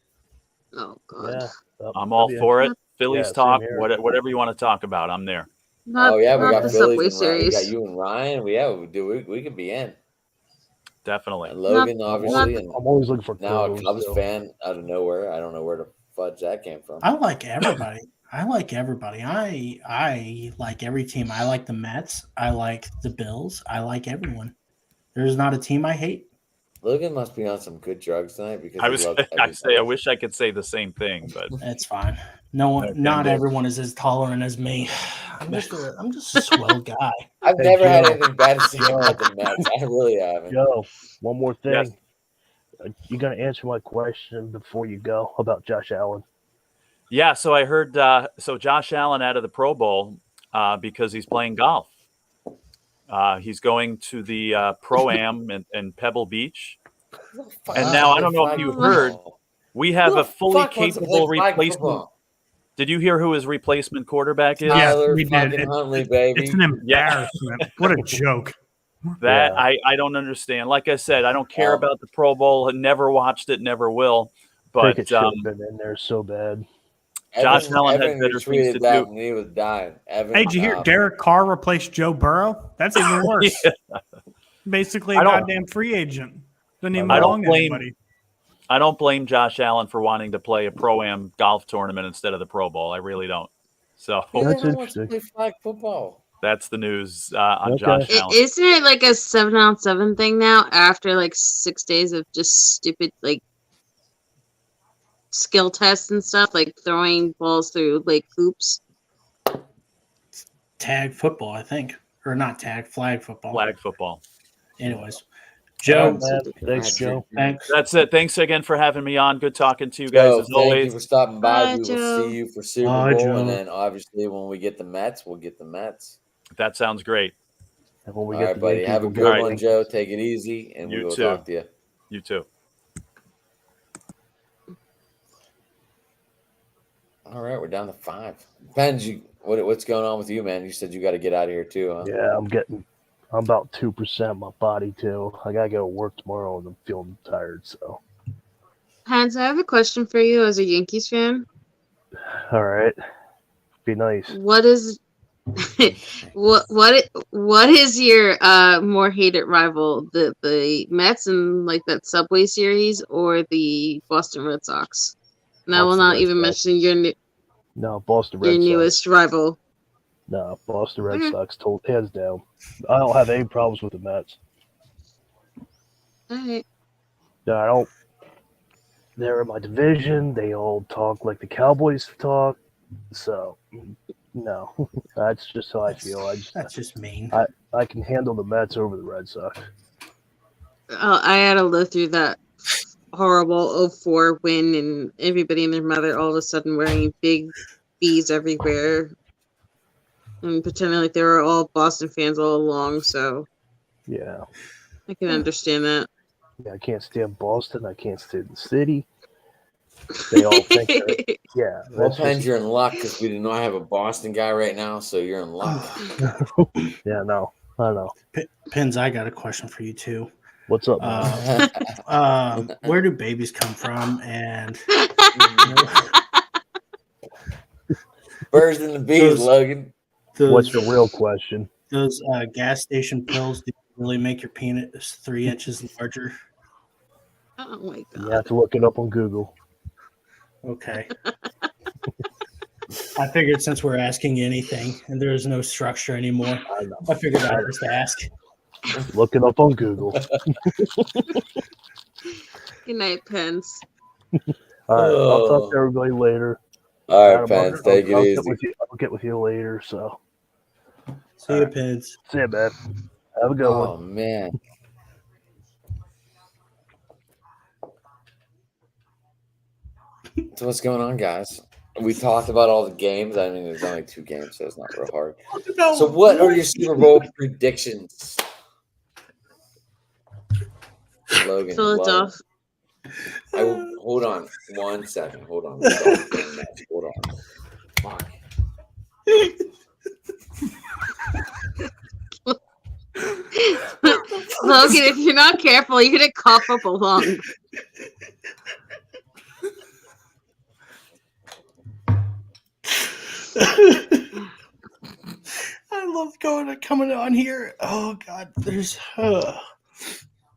Oh God. Yeah. I'm all for it. Phillies same talk, here. whatever you want to talk about, I'm there. Not, We not got the Phillies Subway and Ryan. We got series. you and Ryan. We could be in. Definitely. And Logan, Not- obviously, not- and I'm always looking for now a clothes, Cubs so. fan out of nowhere. I don't know where the fudge that came from. I like everybody. I like every team. I like the Mets. I like the Bills. I like everyone. There's not a team I hate. Logan must be on some good drugs tonight because I he was. loves I wish I could say the same thing, but That's fine. No one, Okay, not good. everyone is as tolerant as me. I'm just a swell guy. I've Hey, never had Joe. anything bad to say about the Mets. I really haven't. Yo, one more thing. Yes. You gonna answer my question before you go about Josh Allen? yeah. So I heard. So Josh Allen out of the Pro Bowl because he's playing golf. He's going to the Pro-Am in Pebble Beach. And now I don't know if you heard, we have a fully capable replacement. Did you hear who his replacement quarterback is? Yeah. Tyler we did. fucking Huntley, baby. It's an embarrassment. What a joke. That Yeah. I don't understand. Like I said, I don't care Um, about the Pro Bowl. I never watched it, never will. But Pickett should have been in there so bad. Josh Allen had better things retweeted to that do. when he was dying. Evan, Hey, did you hear Derek Carr replaced Joe Burrow? That's even worse. Basically, a I don't- goddamn free agent. Doesn't even I don't belong to blame- anybody. I don't blame Josh Allen for wanting to play a Pro-Am golf tournament instead of the Pro Bowl. I really don't. So He That's never wants to interesting. play flag football. that's the news on Okay. Josh Allen. Isn't it like a 7-on-7 thing now after like 6 days of just stupid like skill tests and stuff, like throwing balls through like hoops? Tag football, I think, or not tag, flag football. Flag football. Anyways, Joe, Joe, man, thanks, Joe. thanks. That's it. Thanks again for having me on. Good talking to you guys Joe, as thank you always. for stopping by. Bye, We will Joe. see you for Super Bye, Bowl, Joe. and then obviously when we get the Mets, we'll get the Mets. That sounds great. And when we All get right, the buddy. Yankees, Have a we'll good get All right. one, the Joe. Take it easy, and we You will too. talk to you. You too. All right, we're down to 5. Depends. What's going on with you, man? You said you got to get out of here too, huh? Yeah, I'm about 2% of my body too. I gotta go to work tomorrow and I'm feeling tired. So, Hans, I have a question for you as a Yankees fan. all right, be nice. What is what is your more hated rival, the Mets and like that Subway series, or the Boston Red Sox? And I will Boston not Red even Sox. mention No, Boston Red Sox. newest rival. No, Boston Red Okay. Sox. Told hands down. I don't have any problems with the Mets. All right. No, I don't. They're in my division. They all talk like the Cowboys talk. So, no, that's just how I feel. That's just mean. I can handle the Mets over the Red Sox. I had to live through that horrible 04 win, and everybody and their mother all of a sudden wearing big B's everywhere and pretending like they were all Boston fans all along. So Yeah. I can understand that. Yeah, I can't stand Boston. I can't stand the city. They all think that, yeah. Well, That's Pens, just, you're in luck because we do not have a Boston guy right now, so you're in luck. yeah, no, I don't know. Pins, I got a question for you too. What's up, man? Where do babies come from? And Birds and the bees, Those- Logan. What's your real question? those gas station pills do you really make your penis 3 inches larger? Oh my You god. have to look it up on Google. Okay. I figured since we're asking anything and there is no structure anymore, I figured I'd just ask. Look it up on Google. Good night, Pence. All right, I'll talk Oh. to everybody later. All right, Adam, Pence, take it I'll easy. Get with you. I'll get with you later. So, See you, Pins. see you, man. Have a good one. Oh man. So what's going on, guys? We talked about all the games. I mean, there's only 2 games, so it's not real hard. So, what are your Super Bowl predictions, Logan? Philadelphia. Hold on 1 second. Hold on. Hold on. Fuck. Logan, if you're not careful, you're gonna cough up a lung. I love coming on here. Oh God, there's.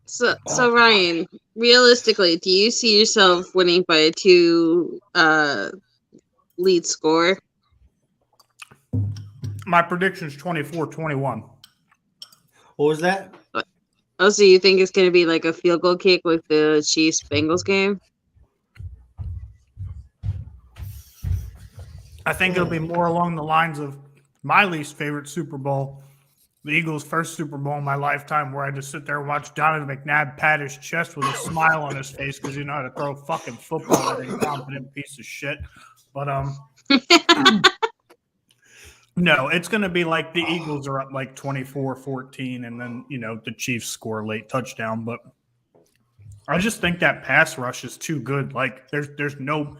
So Ryan, realistically, do you see yourself winning by a 2 lead score? My prediction is 24-21. What was that? Oh, so you think it's going to be like a field goal kick like the Chiefs-Bengals game? I think it'll be more along the lines of my least favorite Super Bowl, the Eagles' first Super Bowl in my lifetime, where I just sit there and watch Donovan McNabb pat his chest with a smile on his face because you know how to throw fucking football, that incompetent piece of shit. But no, it's going to be like the Eagles are up like 24-14, and then the Chiefs score a late touchdown. But I just think that pass rush is too good. Like there's no.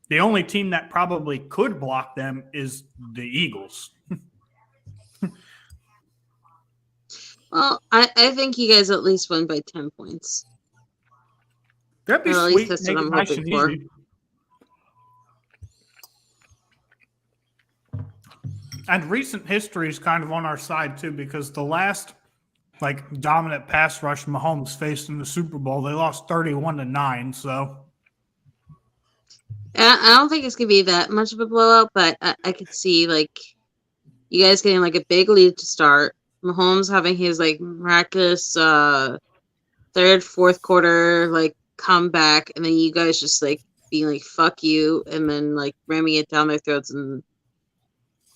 The only team that probably could block them is the Eagles. Well, I think you guys at least win by 10 points. That'd be Or at sweet. least that's Make what it I'm nice hoping and for. easy. And recent history is kind of on our side too, because the last dominant pass rush Mahomes faced in the Super Bowl, they lost 31-9. So I don't think it's gonna be that much of a blowout, but I could see you guys getting a big lead to start. Mahomes having his miraculous third, fourth quarter comeback, and then you guys just being fuck you, and then ramming it down their throats and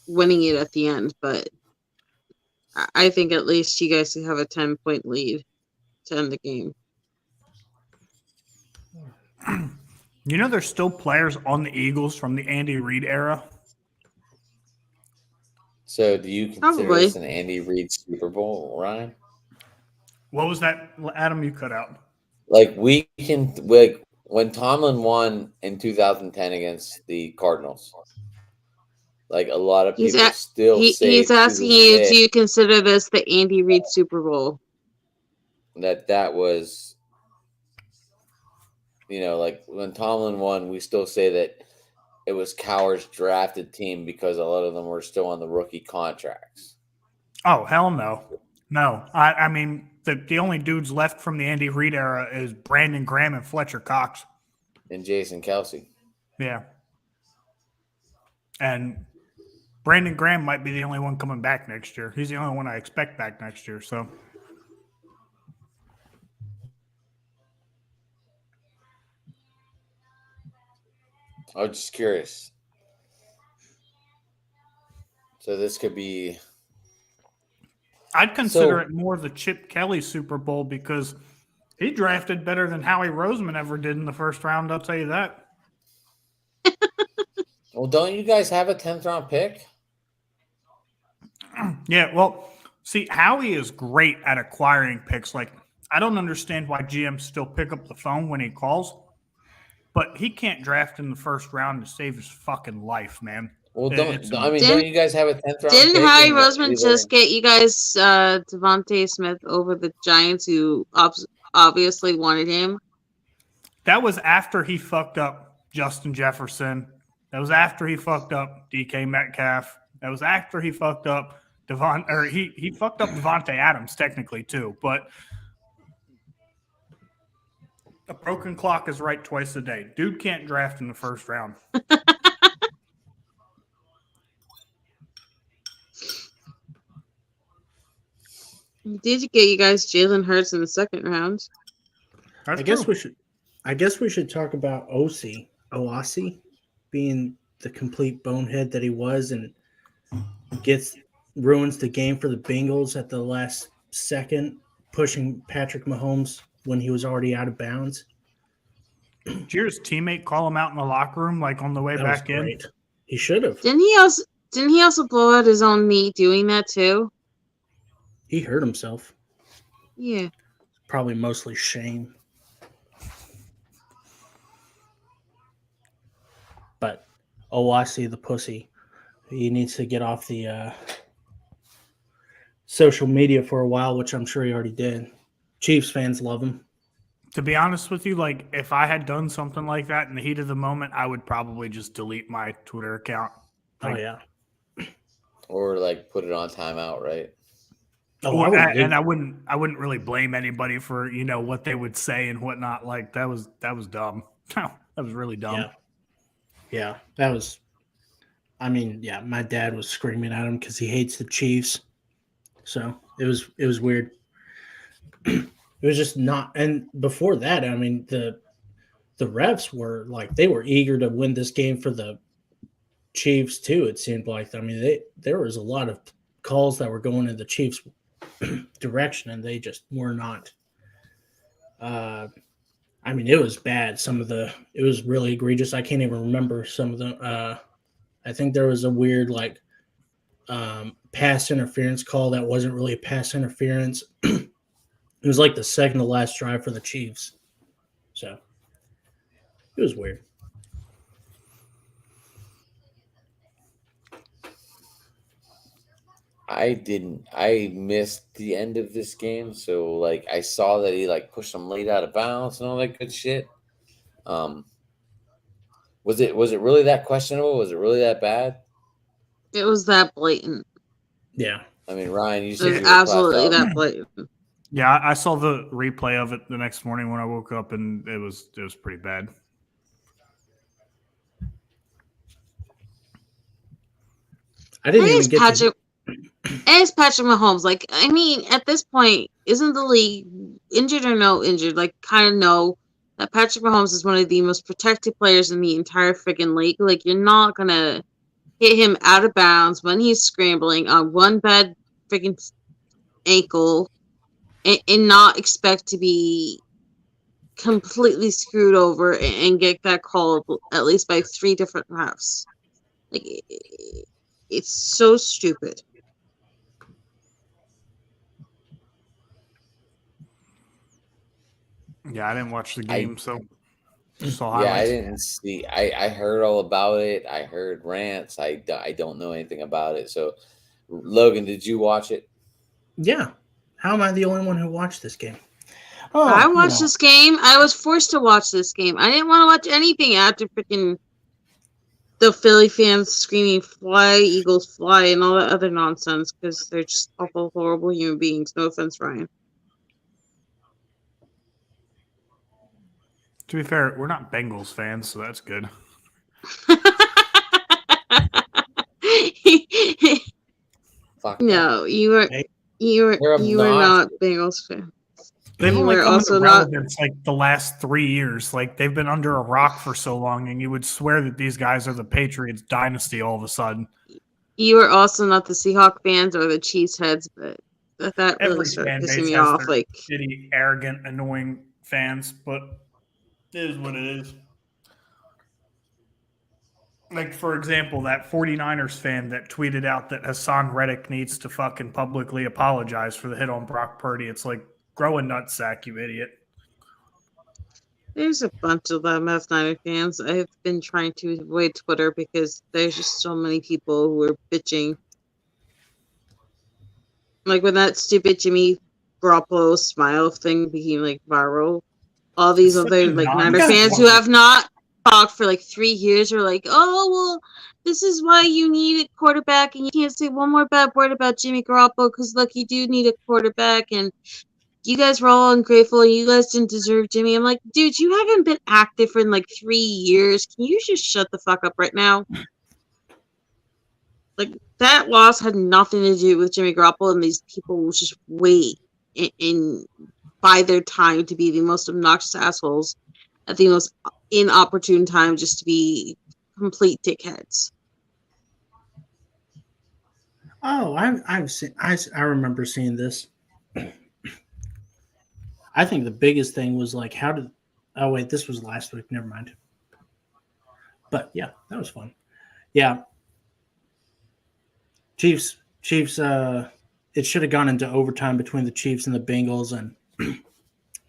winning it at the end. But I think at least you guys have a 10-point lead to end the game. there's still players on the Eagles from the Andy Reid era. So, do you consider Probably. this an Andy Reid Super Bowl, Ryan? What was that, Adam? You cut out. When Tomlin won in 2010 against the Cardinals, a lot of people He's asking you, do you consider this the Andy Reid Super Bowl? That was, when Tomlin won, we still say that it was Cowher's drafted team because a lot of them were still on the rookie contracts. Oh, hell no. No. I mean, the only dudes left from the Andy Reid era is Brandon Graham and Fletcher Cox. And Jason Kelsey. Yeah. And Brandon Graham might be the only one coming back next year. He's the only one I expect back next year. So I was just curious. So this could be. I'd consider it more the Chip Kelly Super Bowl because he drafted better than Howie Roseman ever did in the first round. I'll tell you that. Well, don't you guys have a 10th round pick? Yeah, well, see, Howie is great at acquiring picks. I don't understand why GMs still pick up the phone when he calls, but he can't draft in the first round to save his fucking life, man. Well, don't you guys have a 10th round pick? Didn't Howie Roseman just get you guys Devontae Smith over the Giants, who obviously wanted him? That was after he fucked up Justin Jefferson. That was after he fucked up DK Metcalf. That was after he fucked up he fucked up Devontae Adams technically too. But A broken clock is right twice a day. Dude can't draft in the first round. Did get you guys Jalen Hurts in the second round? That's I guess true. we should talk about Owasi being the complete bonehead that he was and ruins the game for the Bengals at the last second, pushing Patrick Mahomes when he was already out of bounds. Did your teammate call him out in the locker room, like on the way That back was in? great. He should have. Didn't he also blow out his own knee doing that too? He hurt himself. Yeah. Probably mostly shame. But Owasi the pussy, he needs to get off the social media for a while, which I'm sure he already did. Chiefs fans love him. To be honest with you, like if I had done something like that in the heat of the moment, I would probably just delete my Twitter account. Like, Oh yeah. Or like put it on timeout, right? Oh, and I wouldn't really blame anybody for what they would say and whatnot. Like that was dumb. That was really dumb. Yeah, that was. I mean, yeah, my dad was screaming at him because he hates the Chiefs. So it was weird. It was just not. And before that, I mean, the refs were like they were eager to win this game for the Chiefs too. It seemed like. I mean, there was a lot of calls that were going in the Chiefs' direction, and they just were not. I mean, it was bad. It was really egregious. I can't even remember some of them. I think there was a weird pass interference call that wasn't really a pass interference. It was like the second to last drive for the Chiefs. So it was weird. I missed the end of this game, so like I saw that he like pushed him late out of bounds and all that good shit. Was it really that questionable? Was it really that bad? It was that blatant. Yeah. I mean, Ryan, you It said was you were clapped absolutely out. that blatant. Yeah, I saw the replay of it the next morning when I woke up, and it was pretty bad. I didn't even get to. It's Patrick Mahomes. Like, I mean, at this point, isn't the league injured or no injured? Like, kind of know that Patrick Mahomes is one of the most protected players in the entire freaking league. Like, you're not gonna hit him out of bounds when he's scrambling on one bad freaking ankle and not expect to be completely screwed over and get that called at least by 3 different refs. Like, it's so stupid. Yeah, I didn't watch the game, so just saw Yeah, I highlights. didn't see. I heard all about it. I heard rants. I don't know anything about it. So, Logan, did you watch it? Yeah. How am I the only one who watched this game? Oh, I watched this game. I was forced to watch this game. I didn't want to watch anything after freaking the Philly fans screaming "Fly, Eagles, fly" and all that other nonsense because they're just awful, horrible human beings. No offense, Ryan. To be fair, we're not Bengals fans, so that's good. Fuck No, you were not Bengals fan. They've You only were come also into not- relevance like the last 3 years. Like they've been under a rock for so long, and you would swear that these guys are the Patriots dynasty all of a sudden. You were also not the Seahawk fans or the Chiefs heads, but that really Every started fan pissing base me has off. their Like, shitty, arrogant, annoying fans, but it is what it is. Like, for example, that 49ers fan that tweeted out that Hassan Reddick needs to fucking publicly apologize for the hit on Brock Purdy. It's like, grow a nutsack, you idiot. there's a bunch of them F9 fans. I've been trying to avoid Twitter because there's just so many people who are bitching. Like when that stupid Jimmy Garoppolo smile thing became like viral, all these It's other such a like Niner nonsense. fans who have not talked for like 3 years are like, oh well, this is why you need a quarterback, and you can't say one more bad word about Jimmy Garoppolo because look, you do need a quarterback, and you guys were all ungrateful and you guys didn't deserve Jimmy. I'm like, dude, you haven't been active for like 3 years. Can you just shut the fuck up right now? Like, that loss had nothing to do with Jimmy Garoppolo, and these people will just wait and buy their time to be the most obnoxious assholes at the most inopportune time just to be complete dickheads. Oh, I've seen. I remember seeing this. I think the biggest thing was like, how did? Oh wait, this was last week. Never mind. But yeah, that was fun. Yeah, Chiefs. It should have gone into overtime between the Chiefs and the Bengals, and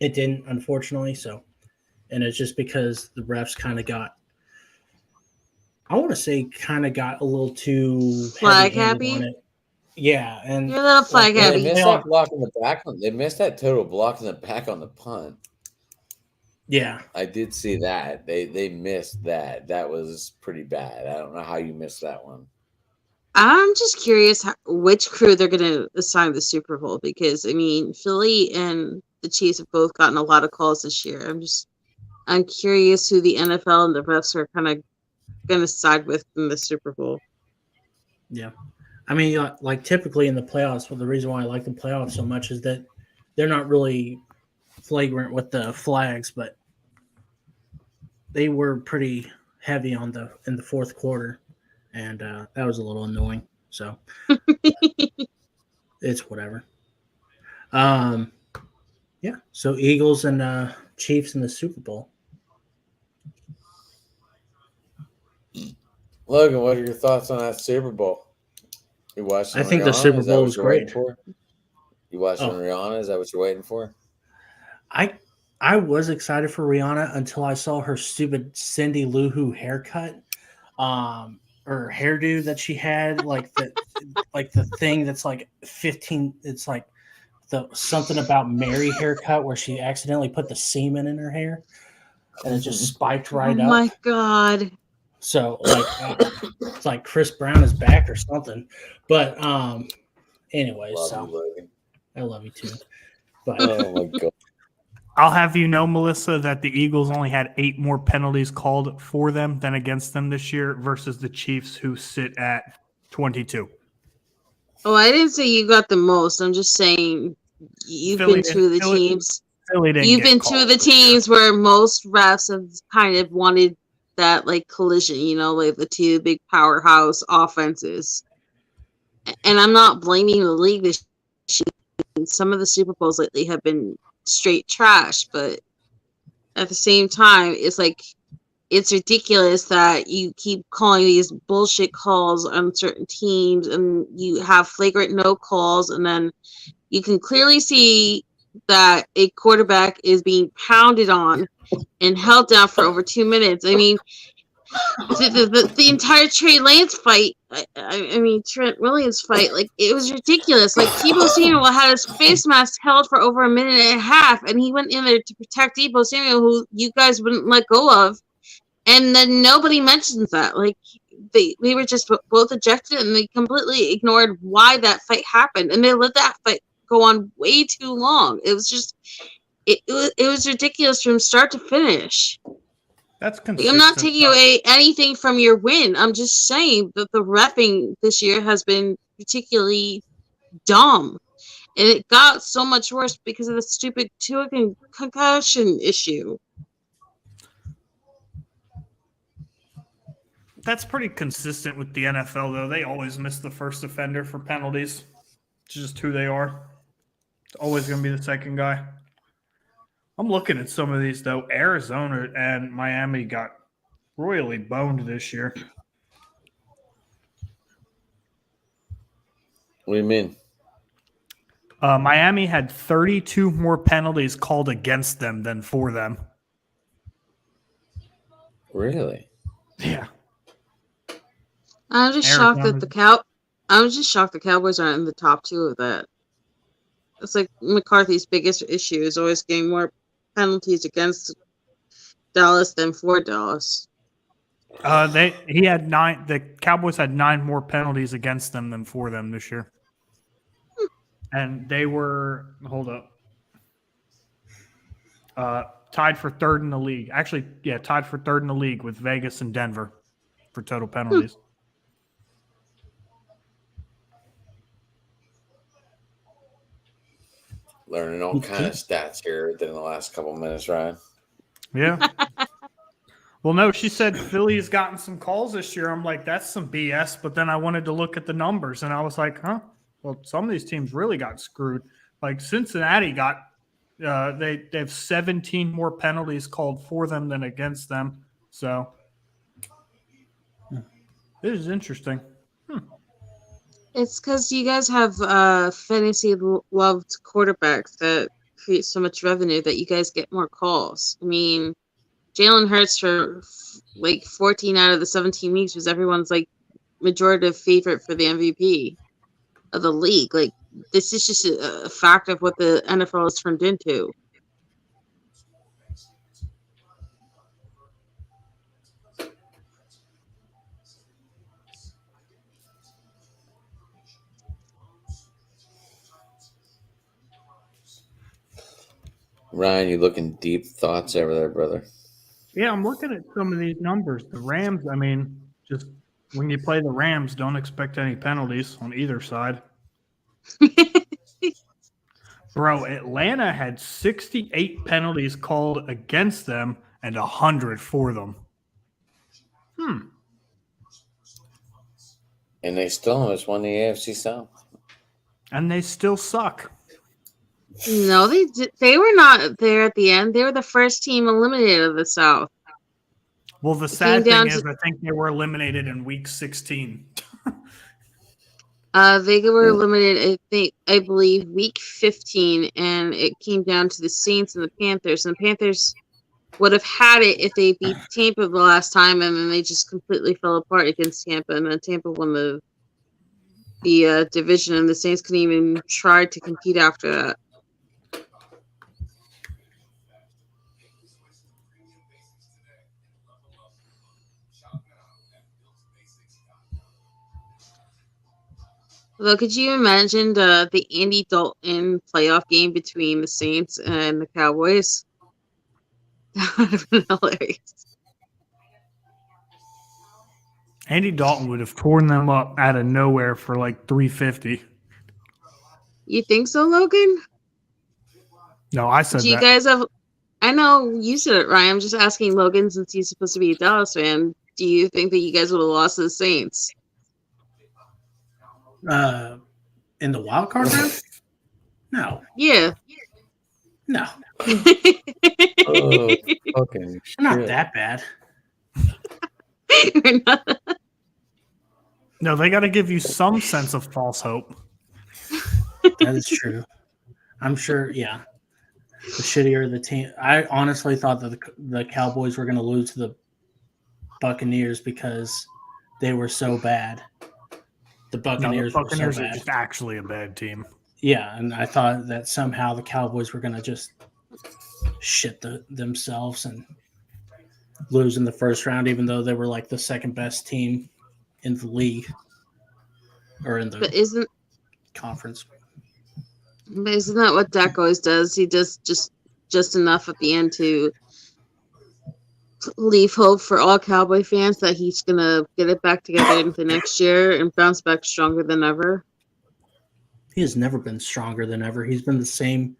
it didn't, unfortunately. So, and it's just because the refs kind of got. I want to say kind of got a little too Flag heavy-handed happy? on it. Yeah, and You're a little flag Yeah, happy. they missed that block in the back. They missed that total block in the back on the punt. yeah, I did see that. They missed that. That was pretty bad. I don't know how you missed that one. I'm just curious which crew they're going to assign the Super Bowl because, I mean, Philly and the Chiefs have both gotten a lot of calls this year. I'm curious who the NFL and the refs are kind of going to side with in the Super Bowl. yeah. I mean, like typically in the playoffs, well, the reason why I like the playoffs so much is that they're not really flagrant with the flags, but they were pretty heavy in the fourth quarter, and that was a little annoying. So it's whatever. Yeah. So Eagles and Chiefs in the Super Bowl. Logan, what are your thoughts on that Super Bowl? You watching? I think the Rihanna? Super Is that Bowl what is you're waiting great. for? You watching Oh. Rihanna? Is that what you're waiting for? I was excited for Rihanna until I saw her stupid Cindy Lou Who haircut, or hairdo that she had, like the thing that's like 15. It's like the something about Mary haircut where she accidentally put the semen in her hair, and it just spiked right oh up. my God. So like it's like Chris Brown is back or something. But anyways, Love so you, Logan. I love you too. But Oh my god. I'll have you know, Melissa, that the Eagles only had 8 more penalties called for them than against them this year versus the Chiefs, who sit at 22. Oh, I didn't say you got the most. I'm just saying you've Philly been two of the didn't- Philly- teams. Philly didn't You've get been two of called the this year. teams where most refs have kind of wanted that like collision, like the two big powerhouse offenses. And I'm not blaming the league this year. Some of the Super Bowls lately have been straight trash, but at the same time, it's like it's ridiculous that you keep calling these bullshit calls on certain teams and you have flagrant no calls, and then you can clearly see that a quarterback is being pounded on and held down for over 2 minutes. I mean, the entire Trey Lance fight, I mean, Trent Williams fight, like, it was ridiculous. Like, Tebow Samuel had his face mask held for over a minute and a half, and he went in there to protect Tebow Samuel, who you guys wouldn't let go of. And then nobody mentions that. Like, they were just both ejected, and they completely ignored why that fight happened. And they let that fight go on way too long. It was just, it was ridiculous from start to finish. That's Like, consistent. I'm not taking away anything from your win. I'm just saying that the reffing this year has been particularly dumb. And it got so much worse because of the stupid Tua concussion issue. That's pretty consistent with the NFL, though. They always miss the first offender for penalties. It's just who they are. It's always going to be the second guy. I'm looking at some of these, though. Arizona and Miami got royally boned this year. What do you mean? Miami had 32 more penalties called against them than for them. Really? Yeah. I'm just shocked that the Cowboys aren't in the top 2 of that. It's like McCarthy's biggest issue is always getting more penalties against Dallas than for Dallas. He had 9. The Cowboys had 9 more penalties against them than for them this year. And they were, hold up. Tied for third in the league. Actually, yeah, tied for third in the league with Vegas and Denver for total penalties. Learning all kind of stats here within the last couple minutes, Ryan. Yeah. Well, no, she said Philly's gotten some calls this year. I'm like, that's some BS. But then I wanted to look at the numbers, and I was like, huh? Well, some of these teams really got screwed. Like Cincinnati got they have 17 more penalties called for them than against them. So this is interesting. It's because you guys have fantasy loved quarterbacks that create so much revenue that you guys get more calls. I mean, Jalen Hurts for like 14 out of the 17 weeks was everyone's like majority favorite for the MVP of the league. Like, this is just a fact of what the NFL has turned into. Ryan, you looking deep thoughts over there, brother. Yeah, I'm looking at some of these numbers. The Rams, I mean, just when you play the Rams, don't expect any penalties on either side. Bro, Atlanta had 68 penalties called against them and 100 for them. And they still almost won the AFC South. And they still suck. No, they were not there at the end. They were the first team eliminated of the South. Well, the sad thing is, I think they were eliminated in week 16. They were eliminated, I believe, week 15, and it came down to the Saints and the Panthers. And the Panthers would have had it if they beat Tampa the last time, and then they just completely fell apart against Tampa, and then Tampa won the division, and the Saints couldn't even try to compete after that. Well, could you imagine the Andy Dalton playoff game between the Saints and the Cowboys? That would have been hilarious. Andy Dalton would have torn them up out of nowhere for like 350. You think so, Logan? No, I said Do you that. guys have? I know you said it, Ryan. I'm just asking Logan, since he's supposed to be a Dallas fan. Do you think that you guys would have lost to the Saints? In the wild card round? No. Yeah. No. Oh, fucking shit. Not that bad. No, they got to give you some sense of false hope. That is true. I'm sure, yeah. The shittier the team. I honestly thought that the Cowboys were going to lose to the Buccaneers because they were so bad. The Buccaneers, no, the Buccaneers were so are bad. just actually a bad team. Yeah, and I thought that somehow the Cowboys were going to just shit themselves and lose in the first round, even though they were like the second best team in the league or in the conference. But isn't that what Dak always does? He does just enough at the end to leave hope for all Cowboy fans that he's gonna get it back together into next year and bounce back stronger than ever. He has never been stronger than ever. He's been the same.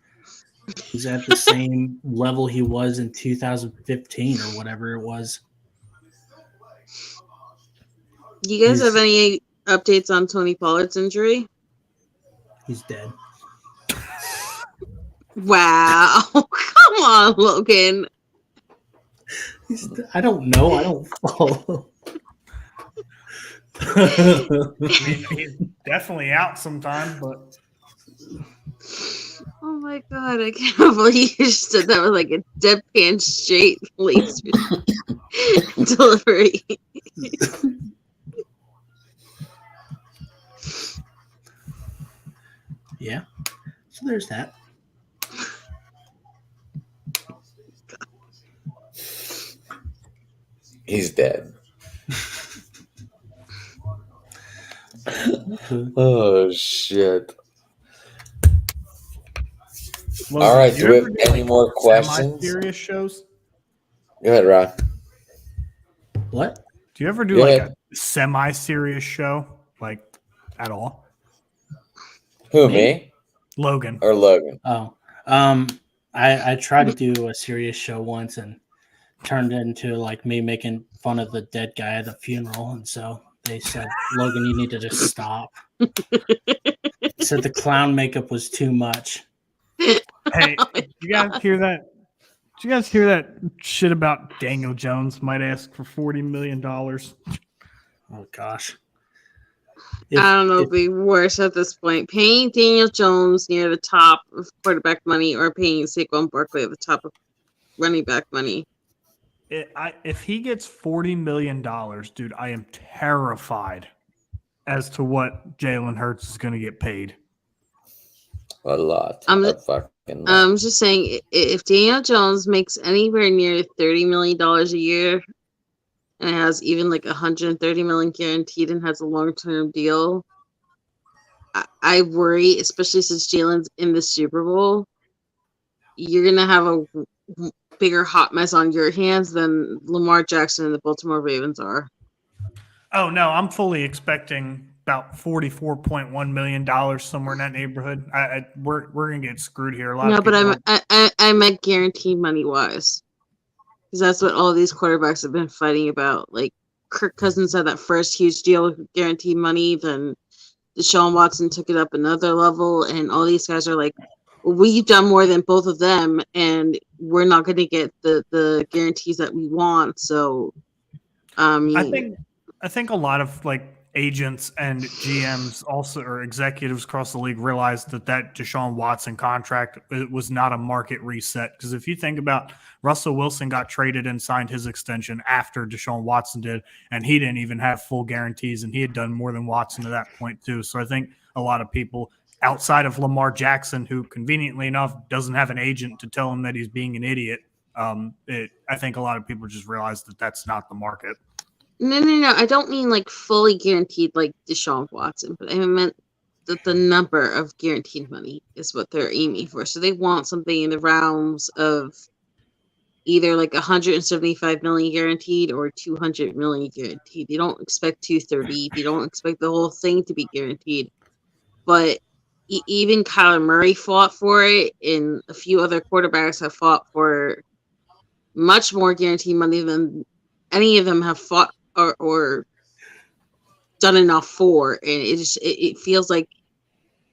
He's at the same level he was in 2015 or whatever it was. Do you guys have any updates on Tony Pollard's injury? He's dead. Wow. Come on, Logan. I don't know. I don't follow. I mean, he's definitely out sometime, but Oh my god, I can't believe you just did that with like a deadpan straight lace delivery. Yeah. So there's that. He's dead. Oh shit. Logan, All right. do Do you we ever have do, any more questions? semi-serious shows? Go ahead, Ron. What? Do you ever do Go like ahead. a semi-serious show, like at all? Who, Me? me Logan. or Logan? Oh, I tried to do a serious show once and turned into like me making fun of the dead guy at the funeral, and so they said, "Logan, you need to just stop." Said the clown makeup was too much. Hey, you guys hear that? Did you guys hear that shit about Daniel Jones might ask for $40 million? Oh gosh. I don't know, it'd be worse at this point. Paying Daniel Jones near the top of quarterback money or paying Saquon Barkley at the top of running back money. If he gets $40 million, dude, I am terrified as to what Jalen Hurts is going to get paid. A lot. I'm Lot. I'm just saying, if Daniel Jones makes anywhere near $30 million a year and has even like $130 million guaranteed and has a long-term deal, I worry, especially since Jalen's in the Super Bowl, you're going to have a bigger hot mess on your hands than Lamar Jackson and the Baltimore Ravens are. Oh, no, I'm fully expecting about $44.1 million somewhere in that neighborhood. We're going to get screwed here. A lot No, of but people I meant guaranteed money-wise. Because that's what all these quarterbacks have been fighting about. Like, Kirk Cousins had that first huge deal with guaranteed money, then Deshaun Watson took it up another level, and all these guys are like, we've done more than both of them, and we're not going to get the guarantees that we want. So, I think a lot of like agents and GMs also or executives across the league realized that Deshaun Watson contract was not a market reset. Because if you think about Russell Wilson got traded and signed his extension after Deshaun Watson did, and he didn't even have full guarantees, and he had done more than Watson to that point too. So I think a lot of people outside of Lamar Jackson, who conveniently enough doesn't have an agent to tell him that he's being an idiot, I think a lot of people just realized that that's not the market. No. I don't mean like fully guaranteed like Deshaun Watson, but I meant that the number of guaranteed money is what they're aiming for. So they want something in the realms of either like 175 million guaranteed or 200 million guaranteed. They don't expect 230. They don't expect the whole thing to be guaranteed. But even Kyler Murray fought for it, and a few other quarterbacks have fought for much more guaranteed money than any of them have fought or done enough for. And it feels like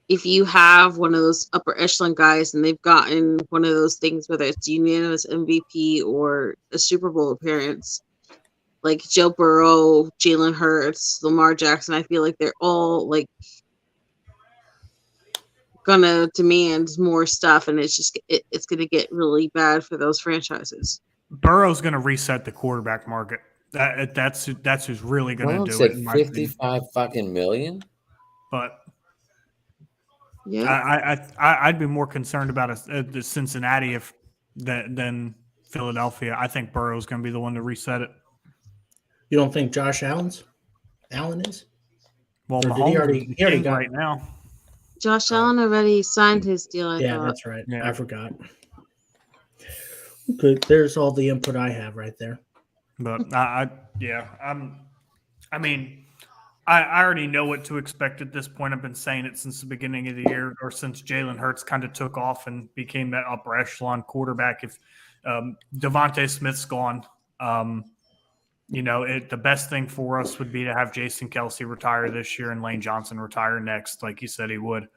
if you have one of those upper echelon guys and they've gotten one of those things, whether it's unanimous MVP or a Super Bowl appearance, like Joe Burrow, Jalen Hurts, Lamar Jackson, I feel like they're all like gonna demand more stuff, and it's just it's gonna get really bad for those franchises. Burrow's going to reset the quarterback market. That's who's really going to do it. In my 55 fucking million. But Yeah, I'd be more concerned about the Cincinnati than Philadelphia. I think Burrow's going to be the one to reset it. You don't think Josh Allen is? Well, Or did Mahomes he already- is the he already king got- right now. Josh Allen already signed his deal. I Yeah, thought. that's right. Yeah. I forgot. Good. There's all the input I have right there. But I already know what to expect at this point. I've been saying it since the beginning of the year, or since Jalen Hurts kind of took off and became that upper echelon quarterback. If Devontae Smith's gone, the best thing for us would be to have Jason Kelce retire this year and Lane Johnson retire next, like he said he would.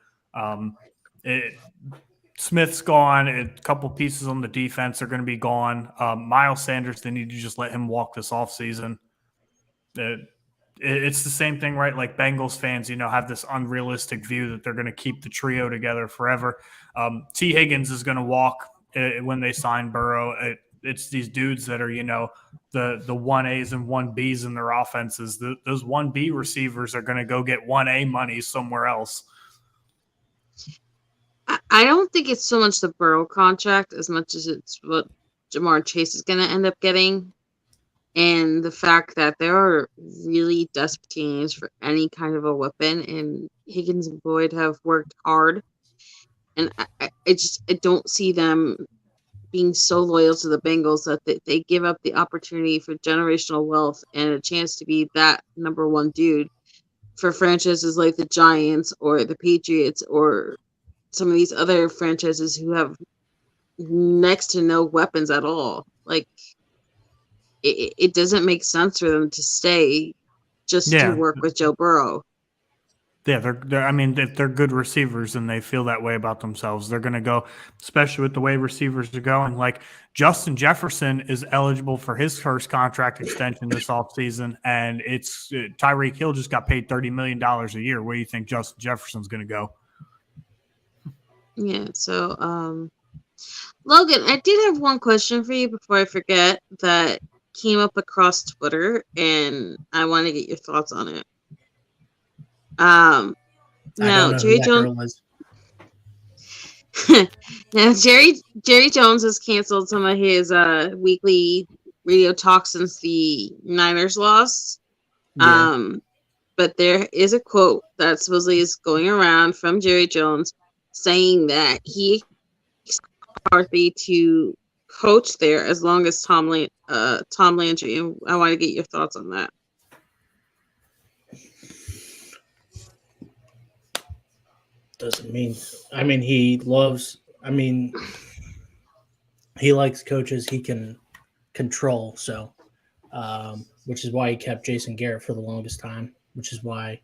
Smith's gone. A couple pieces on the defense are going to be gone. Miles Sanders, they need to just let him walk this offseason. It's the same thing, right? Like Bengals fans, have this unrealistic view that they're going to keep the trio together forever. T. Higgins is going to walk when they sign Burrow. It's these dudes that are, the 1As and 1Bs in their offenses. Those 1B receivers are going to go get 1A money somewhere else. I don't think it's so much the Burrow contract as much as it's what Jamar Chase is going to end up getting. And the fact that there are really desperate teams for any kind of a weapon, and Higgins and Boyd have worked hard. And I don't see them being so loyal to the Bengals that they give up the opportunity for generational wealth and a chance to be that number one dude for franchises like the Giants or the Patriots or some of these other franchises who have next to no weapons at all. Like, it doesn't make sense for them to stay just to work with Joe Burrow. Yeah, I mean, if they're good receivers and they feel that way about themselves, they're going to go, especially with the way receivers are going. Like, Justin Jefferson is eligible for his first contract extension this offseason, and it's Tyreek Hill just got paid $30 million a year. Where do you think Justin Jefferson's going to go? Yeah, so, Logan, I did have one question for you before I forget that came up across Twitter, and I want to get your thoughts on it. I Now don't know Jerry who that Jones. girl is. Now Jerry Jones has canceled some of his weekly radio talks since the Niners lost. Yeah. But there is a quote that supposedly is going around from Jerry Jones saying that he expects McCarthy to coach there as long as Tom Landry. And I want to get your thoughts on that. Doesn't mean. I mean, he likes coaches he can control. So, which is why he kept Jason Garrett for the longest time. Which is why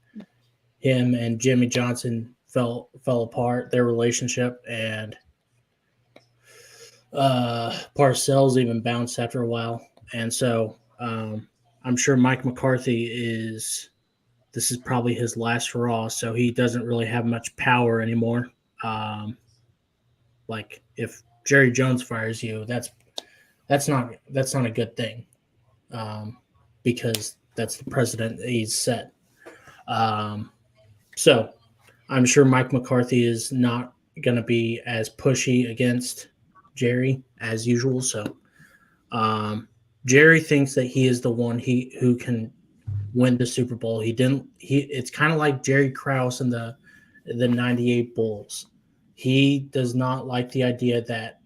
him and Jimmy Johnson fell apart, their relationship, and Parcells even bounced after a while. And so, I'm sure Mike McCarthy this is probably his last hurrah, so he doesn't really have much power anymore. Like, if Jerry Jones fires you, that's not a good thing, because that's the precedent that he's set. So I'm sure Mike McCarthy is not going to be as pushy against Jerry as usual. So Jerry thinks that he is the one who can win the Super Bowl. It's kind of like Jerry Krause in the 98 Bulls. He does not like the idea that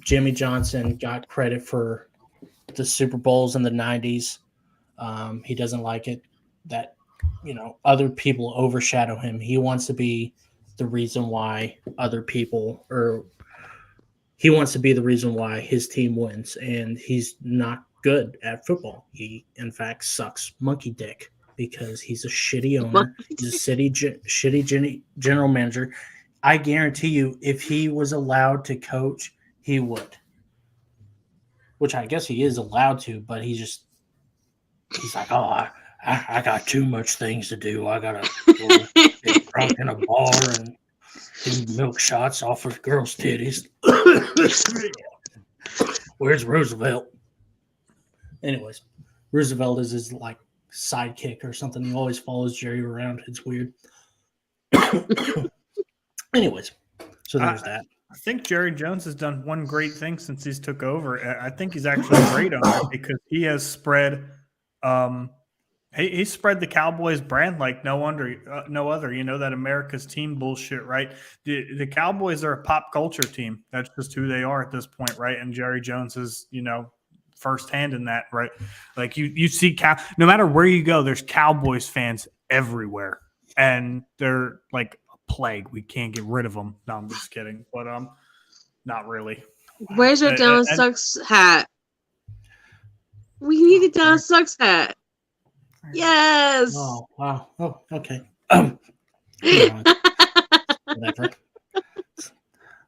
Jimmy Johnson got credit for the Super Bowls in the 90s. He doesn't like it that, other people overshadow him. He wants to be the reason why he wants to be the reason why his team wins, and he's not good at football. He, in fact, sucks monkey dick because he's a shitty owner. He's a shitty general manager. I guarantee you, if he was allowed to coach, he would. Which I guess he is allowed to, but he's like, oh, I got too much things to do. I gotta go get drunk in a bar and do milk shots off of girls' titties. Where's Roosevelt? Anyways, Roosevelt is his like sidekick or something. He always follows Jerry around. It's weird. Anyways, so there's that. I think Jerry Jones has done one great thing since he's took over. I think he's actually a great owner because he has spread he spread the Cowboys brand like no other. That America's team bullshit, right? The Cowboys are a pop culture team. That's just who they are at this point, right? And Jerry Jones is, firsthand in that, right? Like you see no matter where you go, there's Cowboys fans everywhere, and they're like a plague. We can't get rid of them. No, I'm just kidding, but not really. Where's your Dallas Sucks hat? We need a Dallas Sucks hat. Yes. Oh wow. Oh okay. Whatever.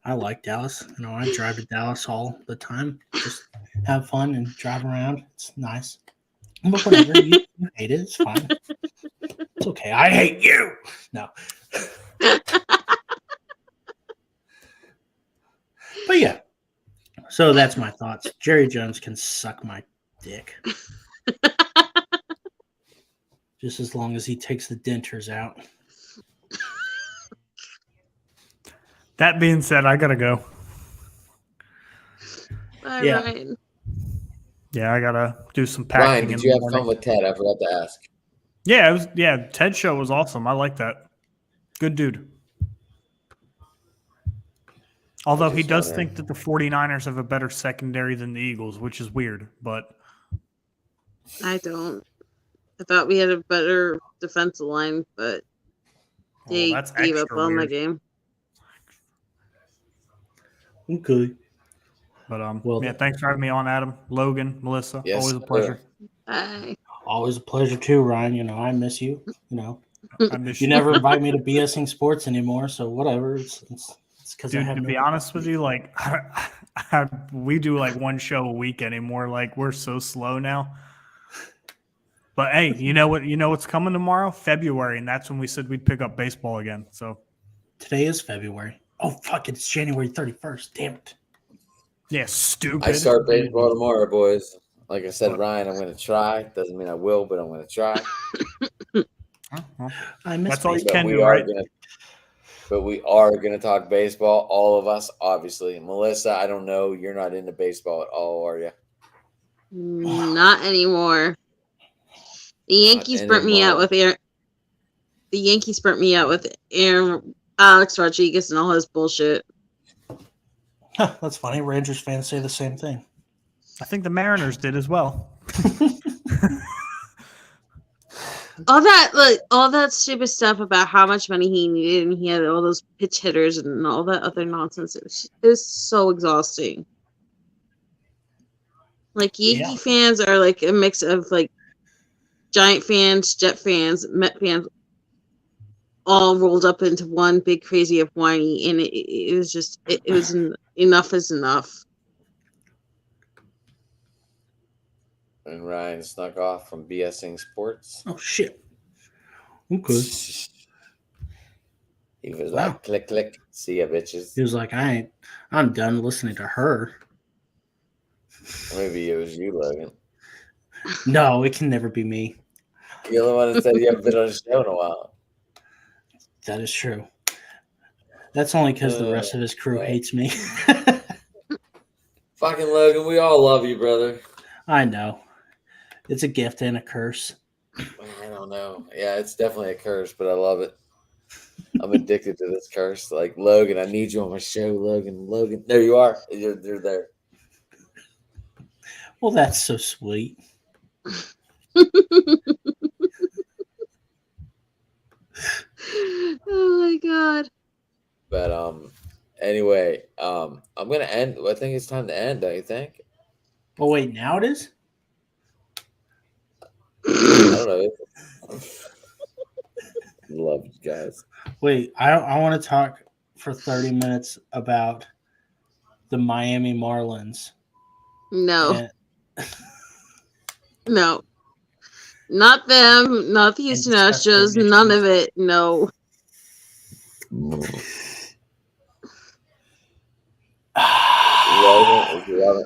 I like Dallas. I drive to Dallas all the time. Just have fun and drive around. It's nice. But whatever. You hate it. It's fine. It's okay. I hate you. No. But yeah. So that's my thoughts. Jerry Jones can suck my dick. Just as long as he takes the dentures out. That being said, I gotta go. Bye, Yeah. Ryan. Yeah, I gotta do some packing. Ryan, did you have fun with Ted? I forgot to ask. Yeah, Ted's show was awesome. I like that. Good dude. Although he just does wondering. think that the 49ers have a better secondary than the Eagles, which is weird. But I don't. I thought we had a better defensive line, but well, they that's gave up extra on the weird. game. Okay. But Well, yeah, thanks for having me on, Adam, Logan, Melissa. Yes, Always a sir. pleasure. Bye. always a pleasure too, Ryan. You know, I miss you. You know, I miss you never invite me to BSing sports anymore, so whatever. It's because I Dude, have to no. be honest with you, like we do like one show a week anymore. Like we're so slow now. But hey, you know what? You know what's coming tomorrow? February, and that's when we said we'd pick up baseball again. So Today is February. Oh fuck! It's January 31st. Damn it. yeah, stupid. I start baseball tomorrow, boys. Like I said, But- Ryan, I'm going to try. Doesn't mean I will, but I'm going to try. Well, I miss that's all you baseball. can we do, are right? gonna, but we are going to talk baseball. All of us, obviously. Melissa, I don't know. You're not into baseball at all, are you? Not anymore. The Yankees burnt me out anymore. with Aaron. The Yankees burnt me out with Alex Rodriguez and all his bullshit. Huh, that's funny. Rangers fans say the same thing. I think the Mariners did as well. All that stupid stuff about how much money he needed, and he had all those pitch hitters and all that other nonsense. It was so exhausting. Like Yankee fans are like a mix of like Giant fans, Jet fans, Met fans, all rolled up into one big crazy of whiny, and it was just it was enough is enough. And Ryan snuck off from BSing sports. Oh shit. Okay. He was Wow. like, click, click. See ya, bitches. He was like, I'm done listening to her. Maybe it was you, Logan. No, it can never be me. You're the one that said you haven't been on a show in a while. That is true. That's only because the rest of his crew hates me. Fucking Logan, we all love you, brother. I know. It's a gift and a curse. I don't know. Yeah, it's definitely a curse, but I love it. I'm addicted to this curse. Like, Logan, I need you on my show, Logan. Logan, there you are. You're there. Well, that's so sweet. Oh my god. But anyway, I'm gonna end. I think it's time to end, don't you think? Oh wait, now it is? I don't know. Love you guys. Wait, I want to talk for 30 minutes about the Miami Marlins. No. And, No. Not them, not the Houston discuss their Astros, none issues. of it. No.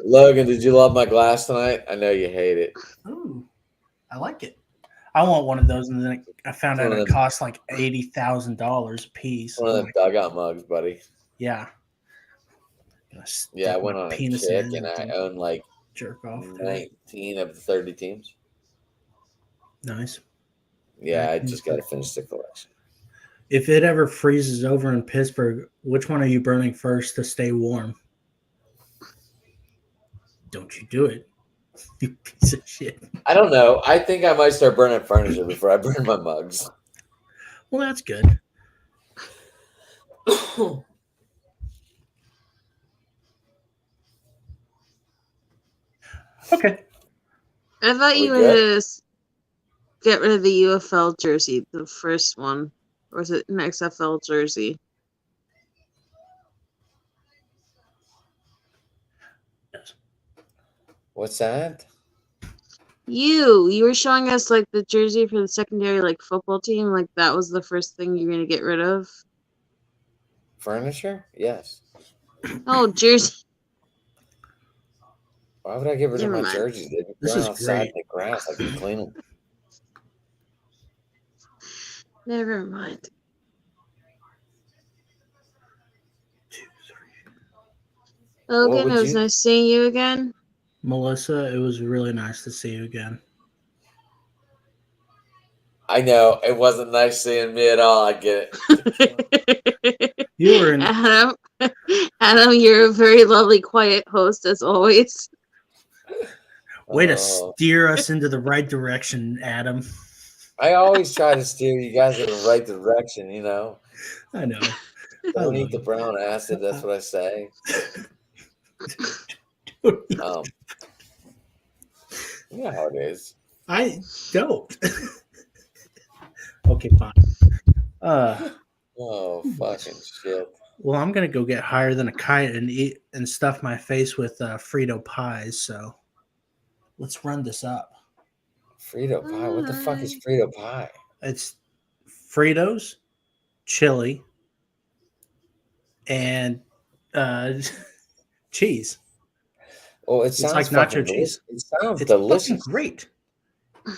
Logan, did you love my glass tonight? I know you hate it. Ooh, I like it. I want one of those, and then I found out it cost like $80,000 a piece. One of them dugout mugs, buddy. Yeah. Yeah, I went on a kick, and I own like jerk off 19 of the 30 teams. Nice. Yeah, I just got to finish the collection. If it ever freezes over in Pittsburgh, which one are you burning first to stay warm? Don't you do it, you piece of shit. I don't know. I think I might start burning furniture before I burn my mugs. Well, that's good. Okay. I thought you were going to get rid of the UFL jersey, the first one. Or is it an XFL jersey? What's that? You were showing us like the jersey for the secondary like football team, like that was the first thing you're gonna get rid of. Furniture? Yes. Oh, jersey. Why would I get rid of Never my mind. jerseys? They'd be This growing is outside great. in the grass. I can clean them. Never mind. Logan, it was nice seeing you again. Melissa, it was really nice to see you again. I know it wasn't nice seeing me at all. I get it. You were in. Adam, you're a very lovely, quiet host as always. Way to Oh, steer us into the right direction, Adam. I always try to steer you guys in the right direction. You know, I know. don't eat the brown acid. That's what I say. Um, you know how it is. I don't. Okay, fine. Oh, fucking shit. Well, I'm gonna go get higher than a kite and eat and stuff my face with Frito pies. So let's run this up. Frito pie. What the fuck is Frito pie? It's Fritos, chili, and cheese. Oh, it It's sounds like fucking nacho cheese. It sounds It's fucking delicious. great.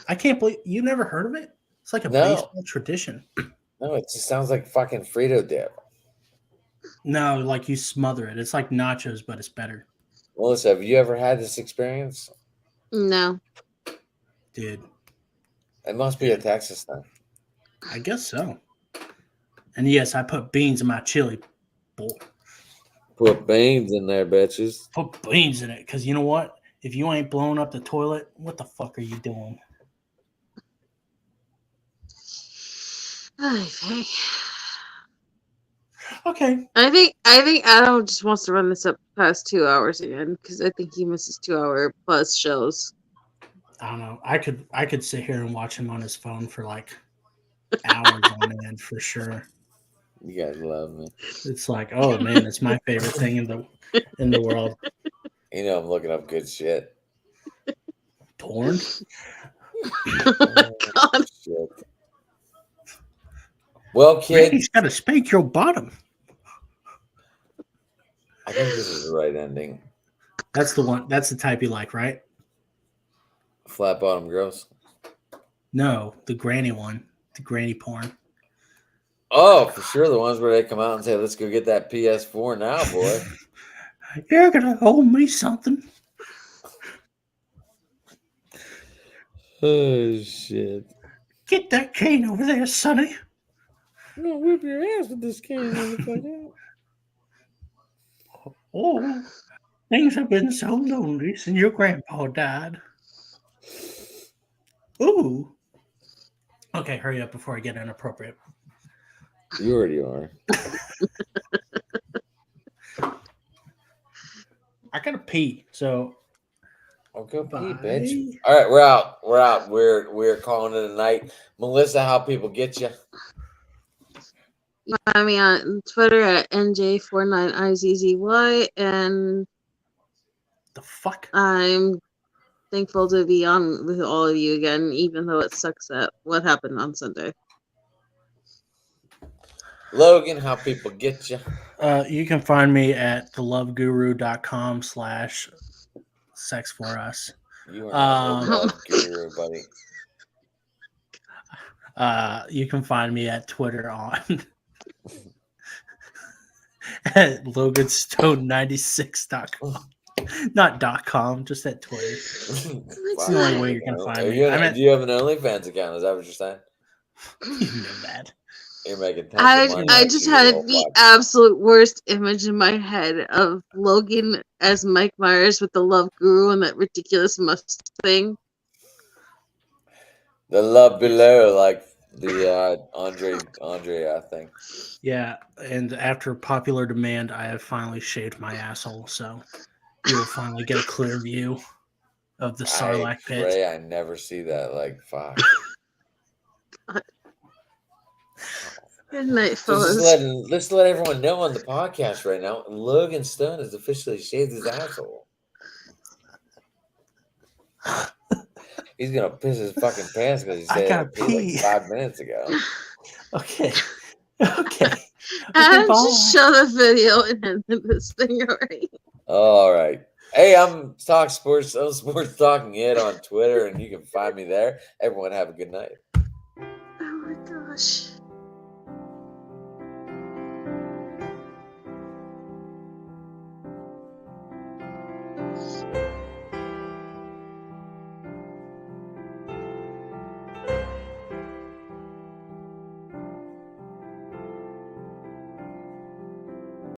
I can't believe you never heard of it. It's like a No. baseball tradition. No, it just sounds like fucking Frito dip. No, like you smother it. It's like nachos, but it's better, Melissa, have you ever had this experience? No. dude. It must be a Texas thing. I guess so. And yes, I put beans in my chili bowl. Put beans in there, bitches. Put beans in it, because you know what? If you ain't blowing up the toilet, what the fuck are you doing? Okay. Okay. I think Adam just wants to run this up past 2 hours again because I think he misses 2 hour plus shows. I don't know. I could sit here and watch him on his phone for like hours on end for sure. You guys love me. It's like, oh man, it's my favorite thing in the world. You know I'm looking up good shit. Porn? Oh, God. Shit. Well, kids, Randy's got to spank your bottom. I think this is the right ending. That's the one. That's the type you like, right? Flat bottom girls. No, the granny one, the granny porn. Oh, for sure. The ones where they come out and say, let's go get that PS4 now, boy. You're gonna owe me something. Oh, shit. Get that cane over there, Sonny. I'm gonna whip your ass with this can, motherfucker. Oh, things have been so lonely since your grandpa died. Ooh. Okay, hurry up before I get inappropriate. You already are. I gotta pee, so Oh, go pee, bye. bitch. All right, we're out. We're out. We're calling it a night. Melissa, how people get you? Find me on Twitter at NJ49IZZY, and The fuck? I'm thankful to be on with all of you again, even though it sucks at what happened on Sunday. Logan, how people get you? You can find me at theloveguru.com/sex4us. You are not the Um, love guru, buddy. You can find me at Twitter on at loganstone96.com. Not .com, just at Twitter. It's the only way you're gonna find me. Do you have an OnlyFans account? Is that what you're saying? You know that. You're making tons of money. I just had the absolute worst image in my head of Logan as Mike Myers with the Love Guru and that ridiculous Mustang. The love below, like the Andre, I think. Yeah, and after popular demand, I have finally shaved my asshole, so you will finally get a clear view of the Sarlacc pit. I pray I never see that. Like, fuck. Good night, So fellas. let's let everyone know on the podcast right now. Logan Stone has officially shaved his asshole. He's gonna piss his fucking pants because he I said gotta it pee. like 5 minutes ago. Okay. Okay. Adam, bye. just show the video and end this thing already. All right. Hey, I'm Talk Sports, I'm Sports Talking It on Twitter, and you can find me there. Everyone have a good night. Oh my gosh.